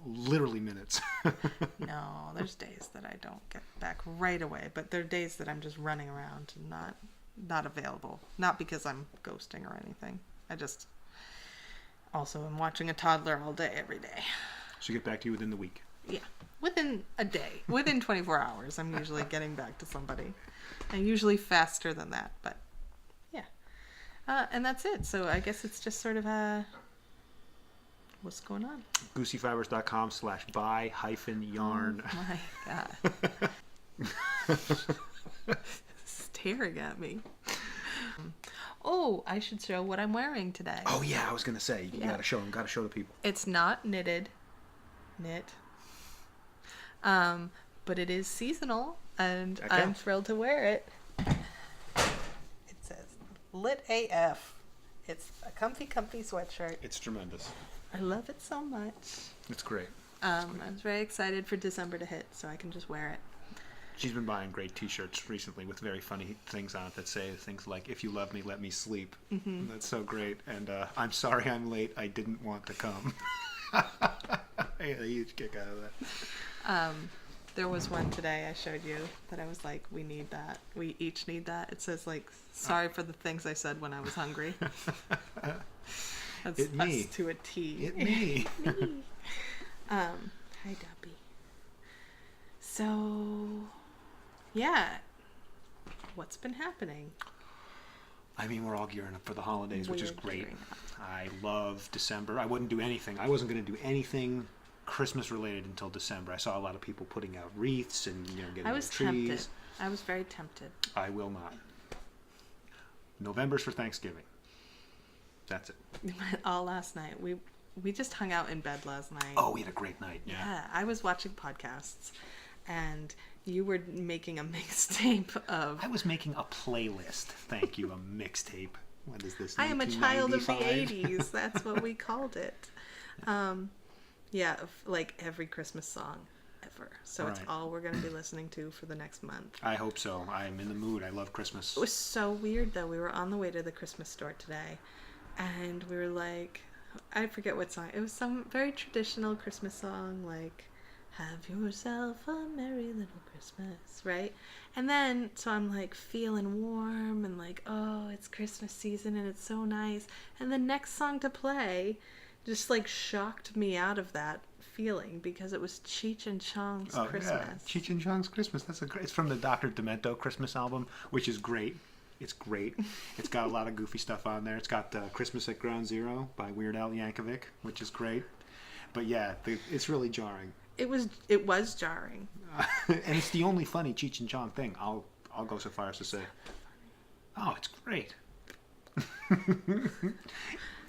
literally minutes. No, there's days that I don't get back right away, but there are days that I'm just running around and not available. Not because I'm ghosting or anything. I just also am watching a toddler all day, every day. She'll get back to you within the week. Yeah, within a day. Within 24 hours, I'm usually getting back to somebody. And usually faster than that, but yeah. And that's it. So I guess it's just sort of what's going on? GooseyFibers.com/buy-yarn. Oh my God. Staring at me. Oh, I should show what I'm wearing today. Oh yeah, I was gonna say you gotta show them. Gotta show the people. It's not knit, but it is seasonal, and Okay. I'm thrilled to wear it. It says Lit AF. It's a comfy sweatshirt. It's tremendous. I love it so much. It's great. I was very excited for December to hit, so I can just wear it. She's been buying great T-shirts recently with very funny things on it that say things like, "If you love me, let me sleep." Mm-hmm. That's so great. And "I'm sorry I'm late. I didn't want to come." I had a huge kick out of that. There was one today I showed you that I was like, we need that. We each need that. It says like, sorry for the things I said when I was hungry. That's It me. us to a T. It me. Me. Hi, Duppy. So, yeah. What's been happening? I mean, we're all gearing up for the holidays, which is We're great. gearing up. I love December. I wouldn't do anything. I wasn't going to do anything Christmas related until December. I saw a lot of people putting out wreaths and getting I was trees. tempted. I was very tempted. I will not. November's for Thanksgiving. That's it. All last night. We just hung out in bed last night. Oh, we had a great night. Yeah. Yeah, I was watching podcasts, and you were making a mixtape of. I was making a playlist. Thank you, a mixtape. What is this? I am a child of the 1995? 80s. That's what we called it. Yeah, of like every Christmas song ever. So it's Right. all we're going to be listening to for the next month. I hope so. I'm in the mood. I love Christmas. It was so weird, though. We were on the way to the Christmas store today, And we were like, I forget what song. It was some very traditional Christmas song, like, have yourself a merry little Christmas, right? And then, so I'm like feeling warm and like, oh, it's Christmas season and it's so nice. And the next song to play just like shocked me out of that feeling because it was Cheech and Chong's Christmas. Yeah. Cheech and Chong's Christmas. It's from the Dr. Demento Christmas album, which is great. It's great. It's got a lot of goofy stuff on there. It's got Christmas at Ground Zero by Weird Al Yankovic, which is great. But yeah, it's really jarring. It was jarring. And it's the only funny Cheech and Chong thing. I'll go so far as to say. Oh, it's great.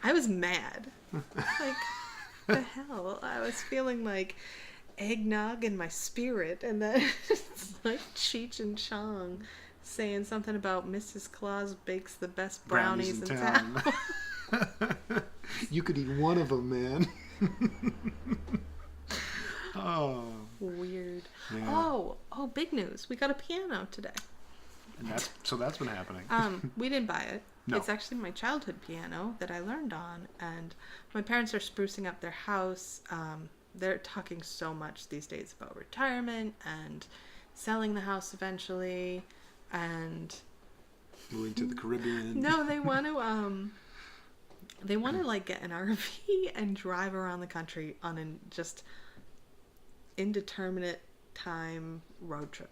I was mad. Like, the hell? I was feeling like eggnog in my spirit, and then it's like Cheech and Chong saying something about Mrs. Claus bakes the best brownies in town. You could eat one of them, man. Oh. Weird. Yeah. Oh, big news. We got a piano today. And that's been happening. We didn't buy it. No. It's actually my childhood piano that I learned on, and my parents are sprucing up their house. They're talking so much these days about retirement and selling the house eventually, and Moving to the Caribbean. no, they want to like get an RV and drive around the country on an just indeterminate time road trip.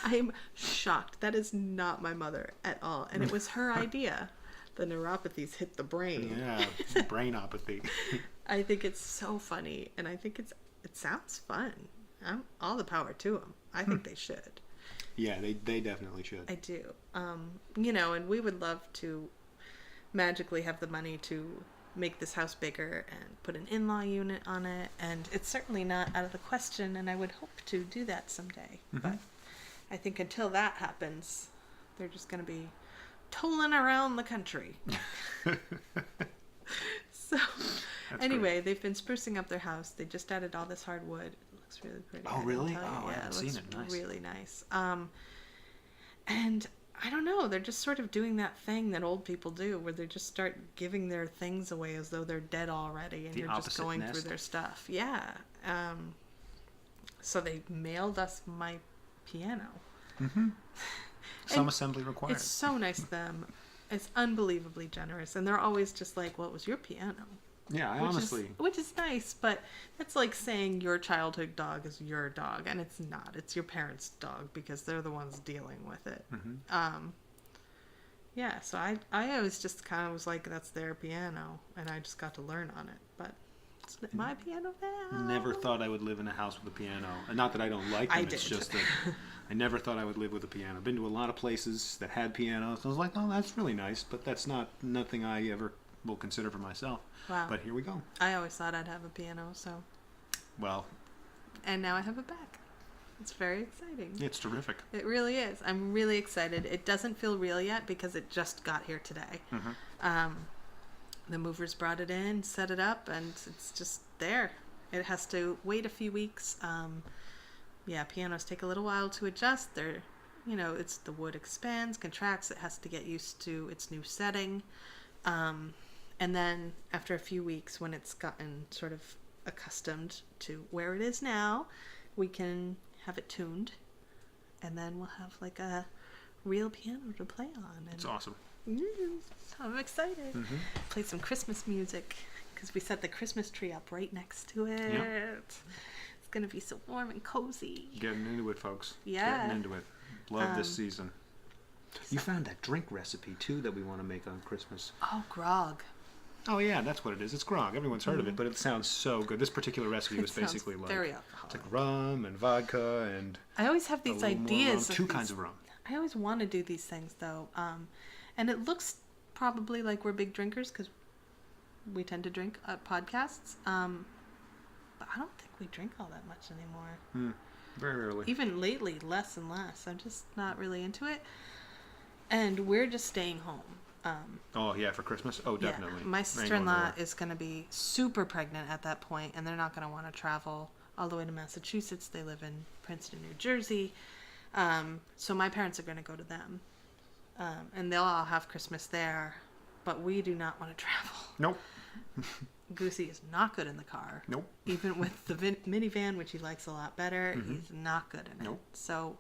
I'm shocked. That is not my mother at all. And it was her idea. The neuropathies hit the brain. Yeah, brainopathy. I think it's so funny. And I think it sounds fun. All the power to them. I think they should. Yeah, they definitely should. I do. And we would love to magically have the money to make this house bigger and put an in-law unit on it. And it's certainly not out of the question. And I would hope to do that someday. Mm-hmm. But I think until that happens, they're just going to be tolling around the country. So, That's anyway, great. they've been sprucing up their house. They just added all this hardwood. It looks really pretty. Oh, I really? can tell you. Oh, I Yeah, haven't it seen looks it. Nice. really nice. And I don't know. They're just sort of doing that thing that old people do, where they just start giving their things away as though they're dead already, and The you're just opposite going nest. through their stuff. Yeah. So they mailed us my piano. Mm-hmm. Some And assembly required. It's so nice of them. It's unbelievably generous, and they're always just like, "What was your piano?" Yeah, I Which honestly. which is nice, but that's like saying your childhood dog is your dog, and it's not. It's your parents' dog because they're the ones dealing with it. Mm-hmm. Yeah, so I always just kind of was like, that's their piano, and I just got to learn on it. But it's my piano now. Never thought I would live in a house with a piano. And not that I don't like them, I it's did. just that I never thought I would live with a piano. Been to a lot of places that had pianos. I was like, oh, that's really nice, but that's nothing I ever will consider for myself. Wow. But here we go. I always thought I'd have a piano, so. Well, And now I have it back. It's very exciting. it's terrific. It really is. I'm really excited. It doesn't feel real yet because it just got here today. Mm-hmm. The movers brought it in, set it up, and it's just there. It has to wait a few weeks. Pianos take a little while to adjust. It's the wood expands, contracts. It has to get used to its new setting. And then after a few weeks, when it's gotten sort of accustomed to where it is now, we can have it tuned, and then we'll have like a real piano to play on. And It's awesome. I'm excited. Mm-hmm. Play some Christmas music because we set the Christmas tree up right next to it. Yep. It's gonna be so warm and cozy. Getting into it, folks. Yeah. Getting into it. Love this season. You found that drink recipe, too, that we want to make on Christmas. Oh, grog. Oh, yeah, that's what it is. It's grog. Everyone's heard of it, but it sounds so good. This particular recipe was basically like... very It's alcoholic. like rum and vodka and... I always have a these little more ideas. rum. of Two these- kinds of rum. I always want to do these things though, and it looks probably like we're big drinkers because we tend to drink at podcasts. But I don't think we drink all that much anymore. Very rarely. Even lately, less and less. I'm just not really into it. And we're just staying home. Oh, yeah, for Christmas? Oh, Yeah, definitely. my Ain't going sister-in-law nowhere. is going to be super pregnant at that point, and they're not going to want to travel all the way to Massachusetts. They live in Princeton, New Jersey. So my parents are going to go to them. And they'll all have Christmas there. but we do not want to travel. Nope. Goosey is not good in the car. Nope. Even with the minivan, which he likes a lot better, he's not good in it. Nope. So,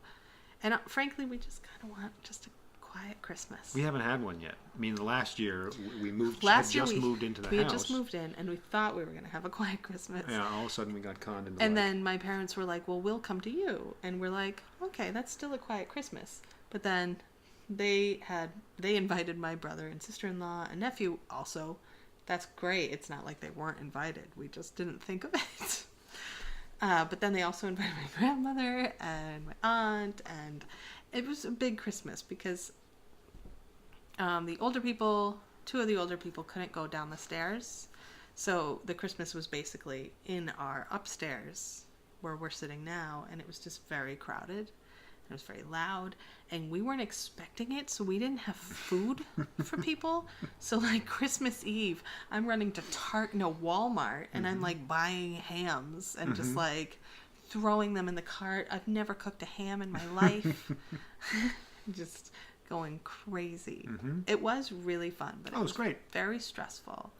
and frankly, we just kind of want just a quiet Christmas. We haven't had one yet. I mean, last year we moved. Last year moved into the we house. had just moved in, and we thought we were going to have a quiet Christmas. Yeah. All of a sudden, we got conned into. And then my parents were like, "Well, we'll come to you," and we're like, "Okay, that's still a quiet Christmas." But then they invited my brother and sister-in-law and nephew also. That's great. It's not like they weren't invited. We just didn't think of it. But then they also invited my grandmother and my aunt, and it was a big Christmas because the older people, two of the older people couldn't go down the stairs. So the Christmas was basically in our upstairs where we're sitting now, and it was just very crowded. It was very loud, and we weren't expecting it, so we didn't have food for people. So like Christmas Eve, I'm running to Walmart, and I'm like buying hams and just like throwing them in the cart. I've never cooked a ham in my life. Just going crazy. It was really fun, but it was great. Very stressful.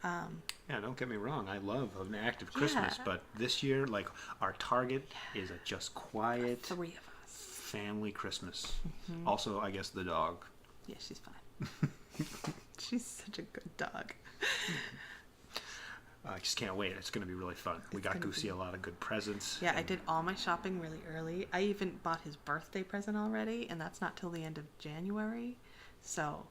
Yeah, don't get me wrong. I love an active Christmas, but this year, like, our target is a just quiet, 3 of us. family Christmas. Also, I guess the dog. Yeah, she's fine. She's such a good dog. I just can't wait. It's going to be really fun. We got Goosey a lot of good presents. Yeah, I did all my shopping really early. I even bought his birthday present already, and that's not till the end of January. So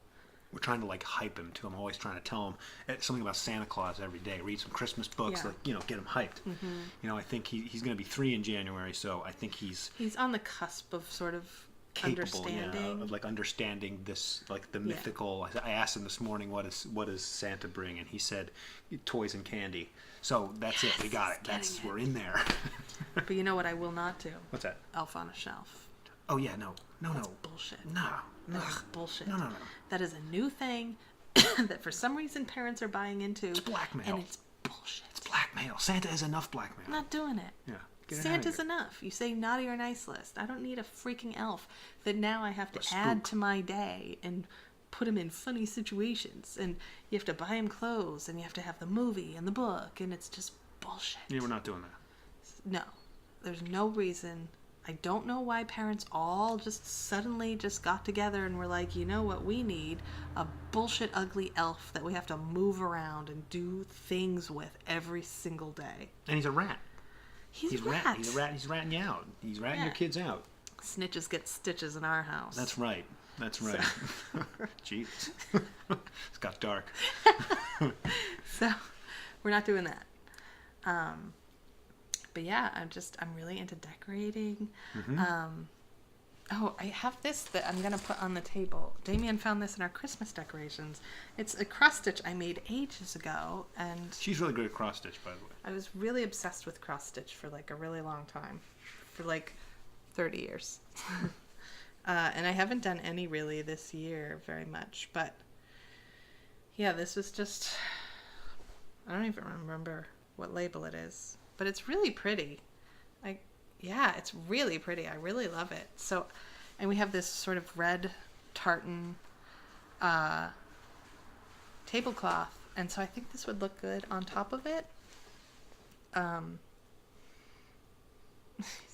we're trying to like hype him too. I'm always trying to tell him something about Santa Claus every day. Read some Christmas books, Yeah. like, get him hyped. I think he's going to be 3 in January, so I think he's on the cusp of sort of capable, understanding. of like understanding this, like the mythical. I asked him this morning, what does Santa bring, and he said toys and candy. So that's it. We got it. We're in there. But you know what I will not do? What's that? Elf on a Shelf. Oh yeah, no. That's bullshit. No. That's bullshit. No. That is a new thing that for some reason parents are buying into. It's blackmail. And it's bullshit. It's blackmail. Santa is enough blackmail. I'm not doing it. Yeah. Get it Santa's out of here. enough. You say naughty or nice list. I don't need a freaking elf that now I have to add to my day and put him in funny situations. And you have to buy him clothes, and you have to have the movie and the book, and it's just bullshit. Yeah, we're not doing that. No. There's no reason. I don't know why parents all just suddenly just got together and were like, you know what we need? A bullshit ugly elf that we have to move around and do things with every single day. And he's a rat. He's a rat. He's a rat. He's ratting you out. He's ratting your kids out. Snitches get stitches in our house. That's right. Jeez. It's got dark. So we're not doing that. But yeah, I'm really into decorating. I have this that I'm going to put on the table. Damien found this in our Christmas decorations. It's a cross stitch I made ages ago, and She's really good at cross stitch, by the way. I was really obsessed with cross stitch for like a really long time, for like 30 years. And I haven't done any really this year very much, but yeah, this was just, I don't even remember what label it is, but it's really pretty. It's really pretty. I really love it. So, and we have this sort of red tartan tablecloth, and so I think this would look good on top of it. He's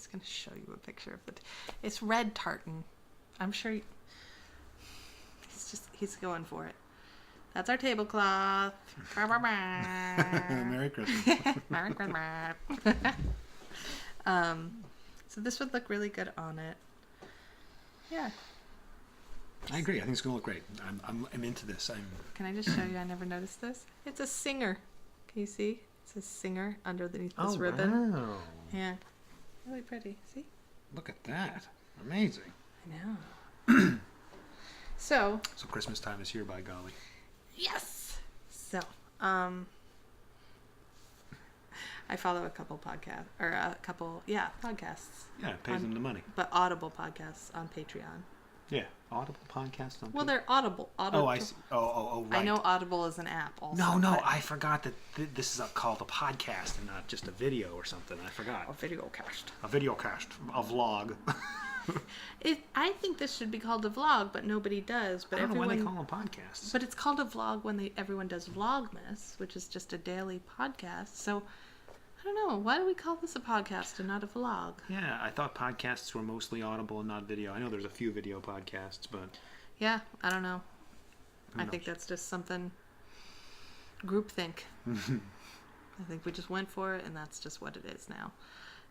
going to show you a picture of it. It's red tartan. I'm sure he's going for it. That's our tablecloth. Merry Christmas. Merry Christmas. So this would look really good on it. Yeah. I agree. I think it's going to look great. I'm into this. Can I just show you? I never noticed this. It's a singer. Can you see? It's a singer underneath this ribbon. Wow. Yeah. Really pretty. See? Look at that. Amazing. I know. So Christmas time is here, by golly. yes. So, I follow a couple podcasts. Yeah, it pays them the money. But Audible podcasts on Patreon. Yeah, Audible podcast on. Well, they're Audible. Oh, I see. Oh, right. I know Audible is an app also. No, but I forgot that this is called a podcast and not just a video or something. I forgot. a video cast. A video cast, a vlog. I think this should be called a vlog, but nobody does. But I don't know why they everyone, call them podcasts. but it's called a vlog when everyone does Vlogmas, which is just a daily podcast. So I don't know. Why do we call this a podcast and not a vlog? Yeah, I thought podcasts were mostly audible and not video. I know there's a few video podcasts, but Yeah, I don't know. I knows? think that's just something groupthink. I think we just went for it, and that's just what it is now.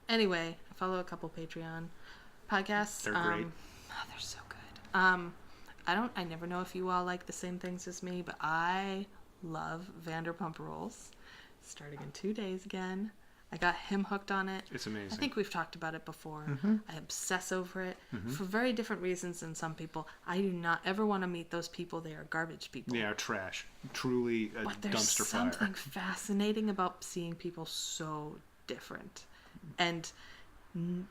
Anyway, I follow a couple Patreon podcasts. They're great. They're so good. I never know if you all like the same things as me, but I love Vanderpump Rules. Starting in 2 days again. I got him hooked on it. It's amazing. I think we've talked about it before. I obsess over it for very different reasons than some people. I do not ever want to meet those people. They are garbage people. They are trash. Truly a But there's dumpster something fire. fascinating about seeing people so different. And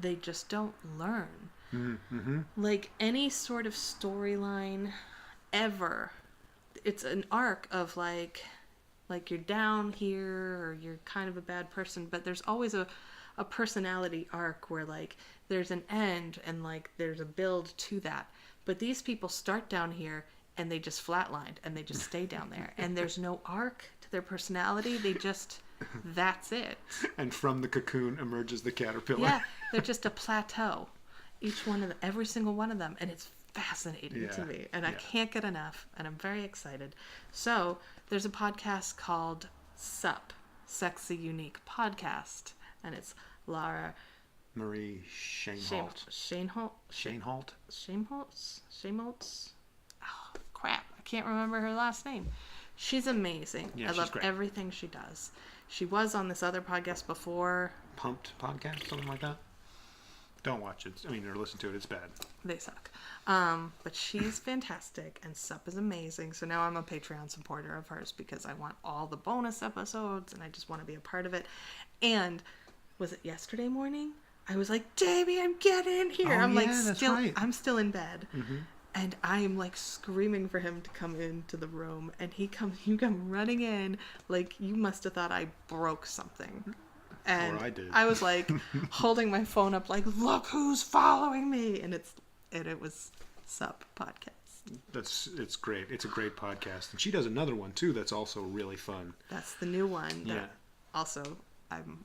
they just don't learn. Like any sort of storyline ever, it's an arc of like you're down here or you're kind of a bad person, but there's always a personality arc where like there's an end and like there's a build to that. But these people start down here and they just flatlined and they just stay down there, and there's no arc to their personality. They just, that's it. And from the cocoon emerges the caterpillar. Yeah, they're just a plateau. Each one of them, every single one of them, and it's fascinating to me, and I can't get enough, and I'm very excited. So there's a podcast called SUP, Sexy Unique Podcast, and it's Lara Marie Shaneholt. Shaneholtz. Oh crap! I can't remember her last name. She's amazing. Yeah, I she's love great. everything she does. She was on this other podcast before. Pumped podcast, something like that. Don't watch it. I mean, or listen to it. It's bad. They suck. But she's fantastic, and SUP is amazing. So now I'm a Patreon supporter of hers because I want all the bonus episodes, and I just want to be a part of it. And was it yesterday morning? I was like, Damien, get in here. Oh, I'm like, yeah, that's still, right. I'm still in bed. And I am like screaming for him to come into the room, and you come running in like you must have thought I broke something. And Or I did. I was like holding my phone up like, look who's following me, and it was SUP podcast. It's great. It's a great podcast, and she does another one too. That's also really fun. That's the new one. Yeah. Also, I'm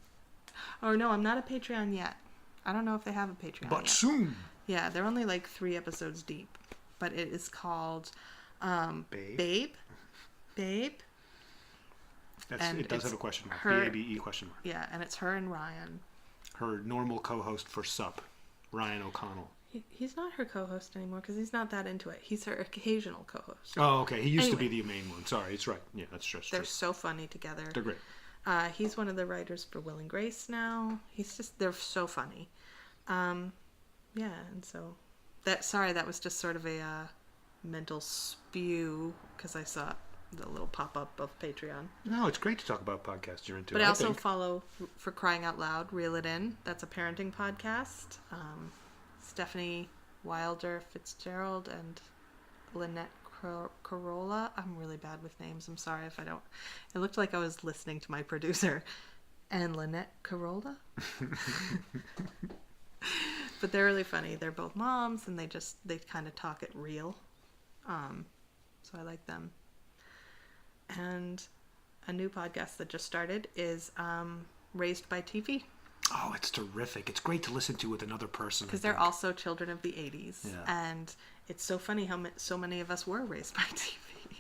not a Patreon yet. I don't know if they have a Patreon But yet. soon, Yeah, they're only like 3 episodes deep, but it is called Babe. Babe. And it does it's have a question mark. her- BABE question mark. Yeah, and it's her and Ryan. Her normal co-host for SUP, Ryan O'Connell. He's not her co-host anymore because he's not that into it. He's her occasional co-host. Oh, okay. He used to Anyway. be the main one. Sorry, it's right. Yeah, that's just They're true. so funny together. They're great. He's one of the writers for Will and Grace now. They're so funny. Yeah, and so that was just sort of a mental spew because I saw the little pop-up of Patreon. No, it's great to talk about podcasts you're into. But I also think. follow, for crying out loud, Reel It In. That's a parenting podcast. Stephanie Wilder Fitzgerald and Lynette Carolla. I'm really bad with names. I'm sorry if I don't. It looked like I was listening to my producer. And Lynette Carolla. But they're really funny. They're both moms, and they kind of talk it real. So I like them. And a new podcast that just started is Raised by TV. Oh, it's terrific. It's great to listen to with another person. Because they're also children of the 80s. Yeah. And it's so funny how so many of us were raised by TV.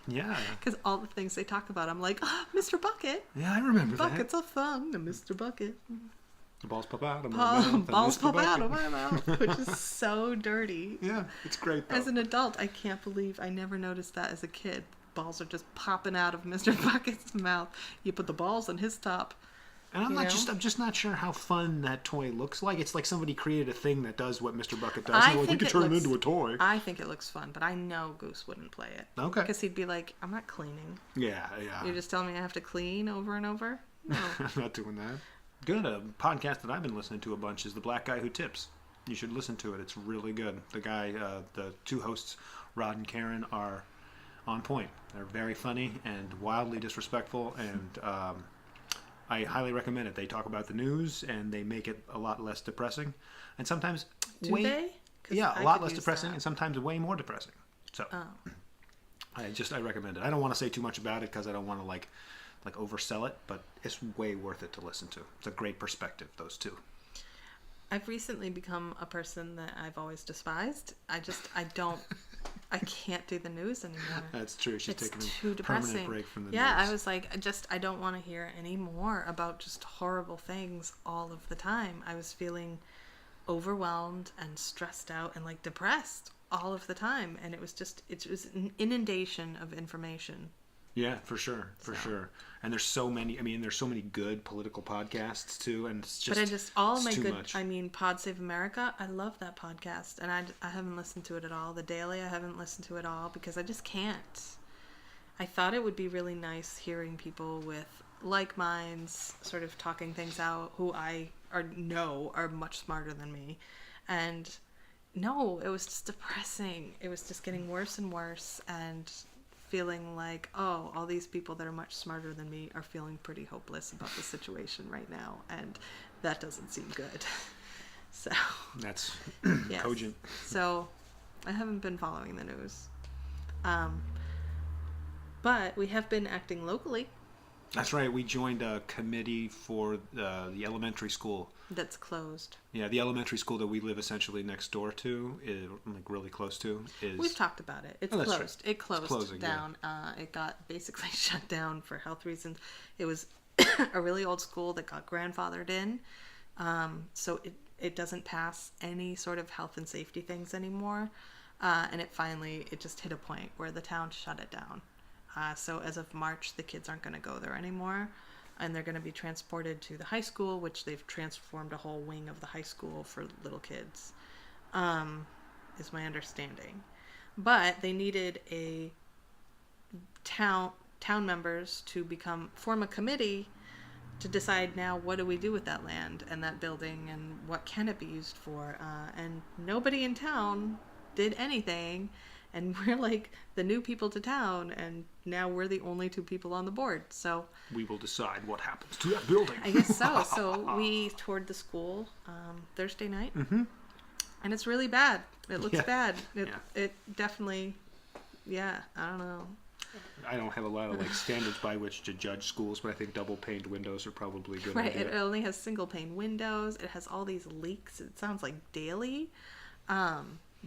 Yeah. Because all the things they talk about, I'm like, oh, Mr. Bucket. Yeah, I remember Buckets of fun, and Mr. Bucket. The balls pop out of my mouth. and Balls Mr. pop out Bucket. of my mouth, which is so dirty. Yeah, it's great though. As an adult, I can't believe I never noticed that as a kid. Balls are just popping out of Mr. Bucket's mouth. You put the balls on his top. And You know? I'm just not sure how fun that toy looks like. It's like somebody created a thing that does what Mr. Bucket does. I And they're like, we think could it turn looks- it into a toy. I think it looks fun, but I know Goose wouldn't play it. Okay. Because he'd be like, I'm not cleaning. Yeah. You're just telling me I have to clean over and over? No. I'm not doing that. Good. A podcast that I've been listening to a bunch is The Black Guy Who Tips. You should listen to it. It's really good. The guy, the two hosts, Rod and Karen, are on point. They're very funny and wildly disrespectful, and I highly recommend it. They talk about the news, and they make it a lot less depressing. And sometimes, Do they? 'Cause Yeah, I a lot could less use depressing that. and sometimes way more depressing. So I recommend it. I don't want to say too much about it because I don't want to like oversell it, but it's way worth it to listen to. It's a great perspective, those two. I've recently become a person that I've always despised. I can't do the news anymore. That's true. She's It's taking too a depressing. permanent break from the Yeah, news. I was like, I don't want to hear any more about just horrible things all of the time. I was feeling overwhelmed and stressed out and like depressed all of the time, and it was an inundation of information. Yeah, for sure. And there's so many. I mean, there's so many good political podcasts too, and it's just. All it's my too good. much. I mean, Pod Save America. I love that podcast, and I haven't listened to it at all. The Daily, I haven't listened to it all because I just can't. I thought it would be really nice hearing people with like minds, sort of talking things out, who I know are much smarter than me, and no, it was just depressing. It was just getting worse and worse, and feeling like, oh, all these people that are much smarter than me are feeling pretty hopeless about the situation right now, and that doesn't seem good. So That's yes. cogent. So I haven't been following the news, but we have been acting locally. That's right. We joined a committee for the elementary school. That's closed. Yeah, the elementary school that we live essentially next door to, like really close to, is. We've talked about it. It's Oh, that's closed. right. It closed closing, down. It got basically shut down for health reasons. It was a really old school that got grandfathered in, so it doesn't pass any sort of health and safety things anymore. And it just hit a point where the town shut it down. So as of March, the kids aren't going to go there anymore. And they're going to be transported to the high school, which they've transformed a whole wing of the high school for little kids, is my understanding. But they needed a town members to form a committee to decide now what do we do with that land and that building and what can it be used for. And nobody in town did anything. And we're like the new people to town, and now we're the only two people on the board. So we will decide what happens to that building. I guess so. So we toured the school Thursday night, and it's really bad. It looks bad. It definitely, I don't know. I don't have a lot of like standards by which to judge schools, but I think double paned windows are probably a good. Right. Idea. It only has single pane windows. It has all these leaks. It sounds like daily.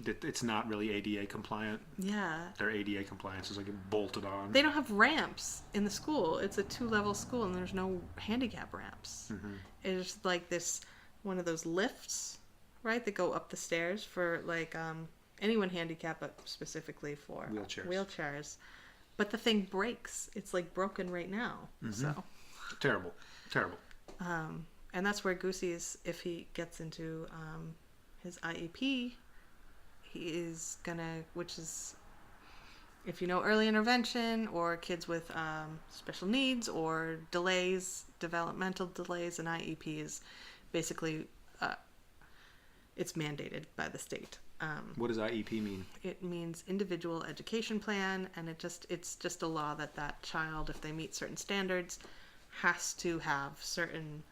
It's not really ADA compliant. Yeah. Their ADA compliance is like bolted on. They don't have ramps in the school. It's a 2-level school, and there's no handicap ramps. It's like one of those lifts, right, that go up the stairs for like anyone handicapped, but specifically for wheelchairs. But the thing breaks. It's like broken right now. So terrible. And that's where Goosey is. If he gets into his IEP, he is gonna, which is, if you know early intervention or kids with special needs or developmental delays, an IEP is basically it's mandated by the state. What does IEP mean? It means individual education plan, and it's just a law that child, if they meet certain standards, has to have certain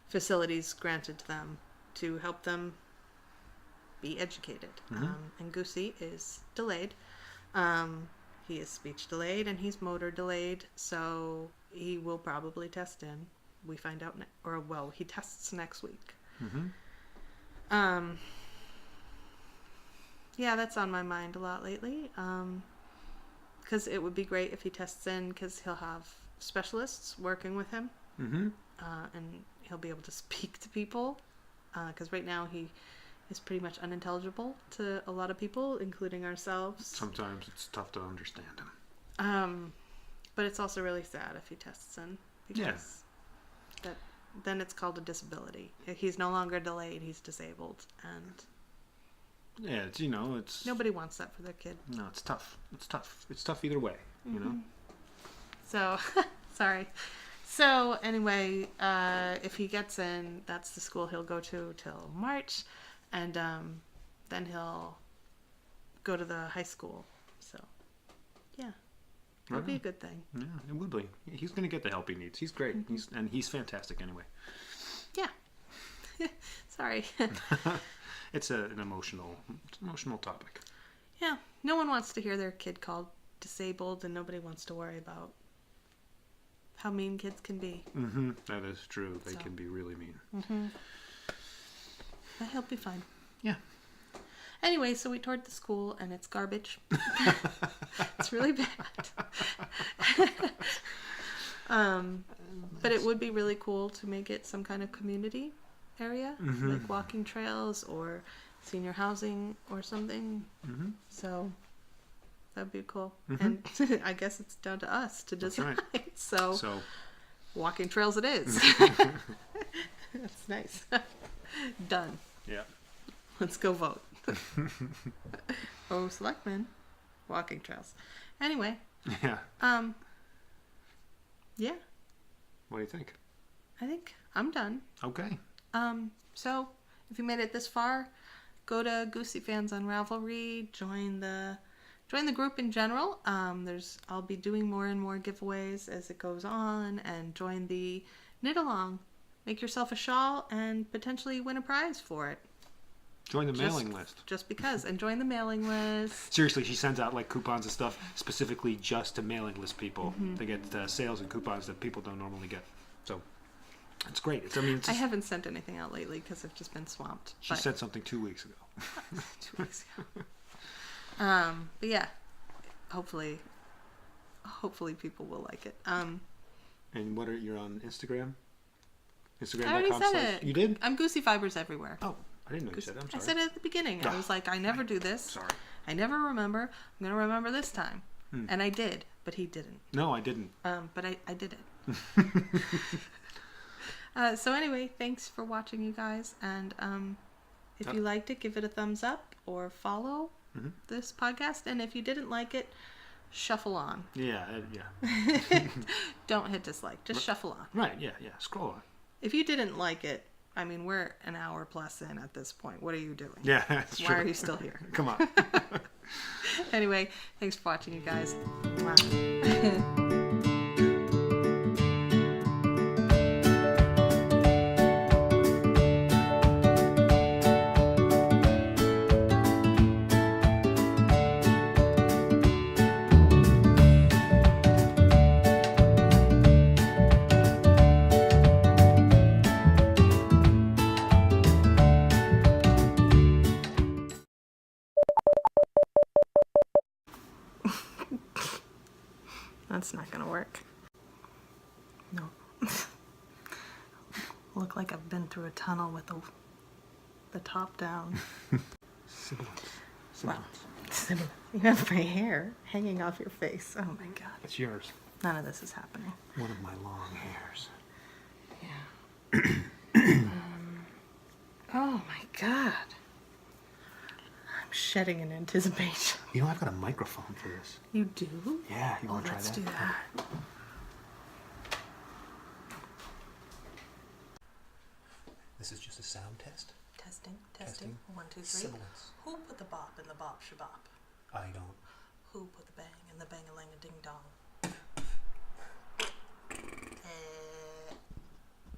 facilities granted to them to help them be educated. And Goosey is delayed. He is speech delayed and he's motor delayed, so he will probably test in. We find out, he tests next week. Yeah, that's on my mind a lot lately. Because it would be great if he tests in, because he'll have specialists working with him. And he'll be able to speak to people. Because right now he is pretty much unintelligible to a lot of people, including ourselves. Sometimes it's tough to understand him. But it's also really sad if he tests in, because then it's called a disability. He's no longer delayed, he's disabled, and it's nobody wants that for their kid. No, it's tough. It's tough either way, you know. So sorry. So anyway, if he gets in, that's the school he'll go to till March. And then he'll go to the high school. So, yeah. It'll be a good thing. Yeah, it would be. He's going to get the help he needs. He's great. He's fantastic anyway. Yeah. Sorry. It's an emotional topic. Yeah, no one wants to hear their kid called disabled, and nobody wants to worry about how mean kids can be. Mm-hmm. That is true. They So. can be really mean. Mm-hmm. I hope be fine. Yeah. Anyway, so we toured the school, and it's garbage. It's really bad. But it would be really cool to make it some kind of community area, like walking trails or senior housing or something. Mm-hmm. So that'd be cool. And I guess it's down to us to decide. right. So walking trails it is. That's nice. Done. Yeah. Let's go vote. Oh, selectmen, walking trails. Anyway, Yeah. yeah, What do you think? I think I'm done. Okay. So if you made it this far, go to Goosey Fans on Ravelry, join the group in general. I'll be doing more and more giveaways as it goes on, and join the knit along. Make yourself a shawl and potentially win a prize for it. Join the mailing list. Just because. And join the mailing list. Seriously, she sends out like coupons and stuff specifically just to mailing list people. They get sales and coupons that people don't normally get. So it's great. I haven't sent anything out lately because I've just been swamped. She said something 2 weeks ago. 2 weeks ago. But yeah, hopefully people will like it. And you're on Instagram? I already said it. You did? I'm Goosey Fibers everywhere. Oh, I didn't know you said it. I'm sorry. I said it at the beginning. I was like, I never do this. Sorry. I never remember. I'm going to remember this time. And I did, but he didn't. No, I didn't. But I did it. So anyway, thanks for watching, you guys. And if you liked it, give it a thumbs up or follow this podcast. And if you didn't like it, shuffle on. Yeah. Don't hit dislike. Just shuffle on. Right, yeah. Scroll on. If you didn't like it, I mean, we're an hour plus in at this point. What are you doing? Yeah, that's true. Why are you still here? Come on. Anyway, thanks for watching, you guys. Wow. That's not gonna work. No. Look like I've been through a tunnel with the top down. Sibilance. Wow. You have my hair hanging off your face. Oh my god. It's yours. None of this is happening. One of my long hairs. Yeah. Oh my god. I'm shedding in anticipation. You know, I've got a microphone for this. You do? Yeah, you want to try let's that? do that. This is just a sound test. Testing. Testing. 1, 2, 3. Sibilance. Who put the bop in the bop shabop? I don't. Who put the bang in the bang-a-lang-a-ding-dong?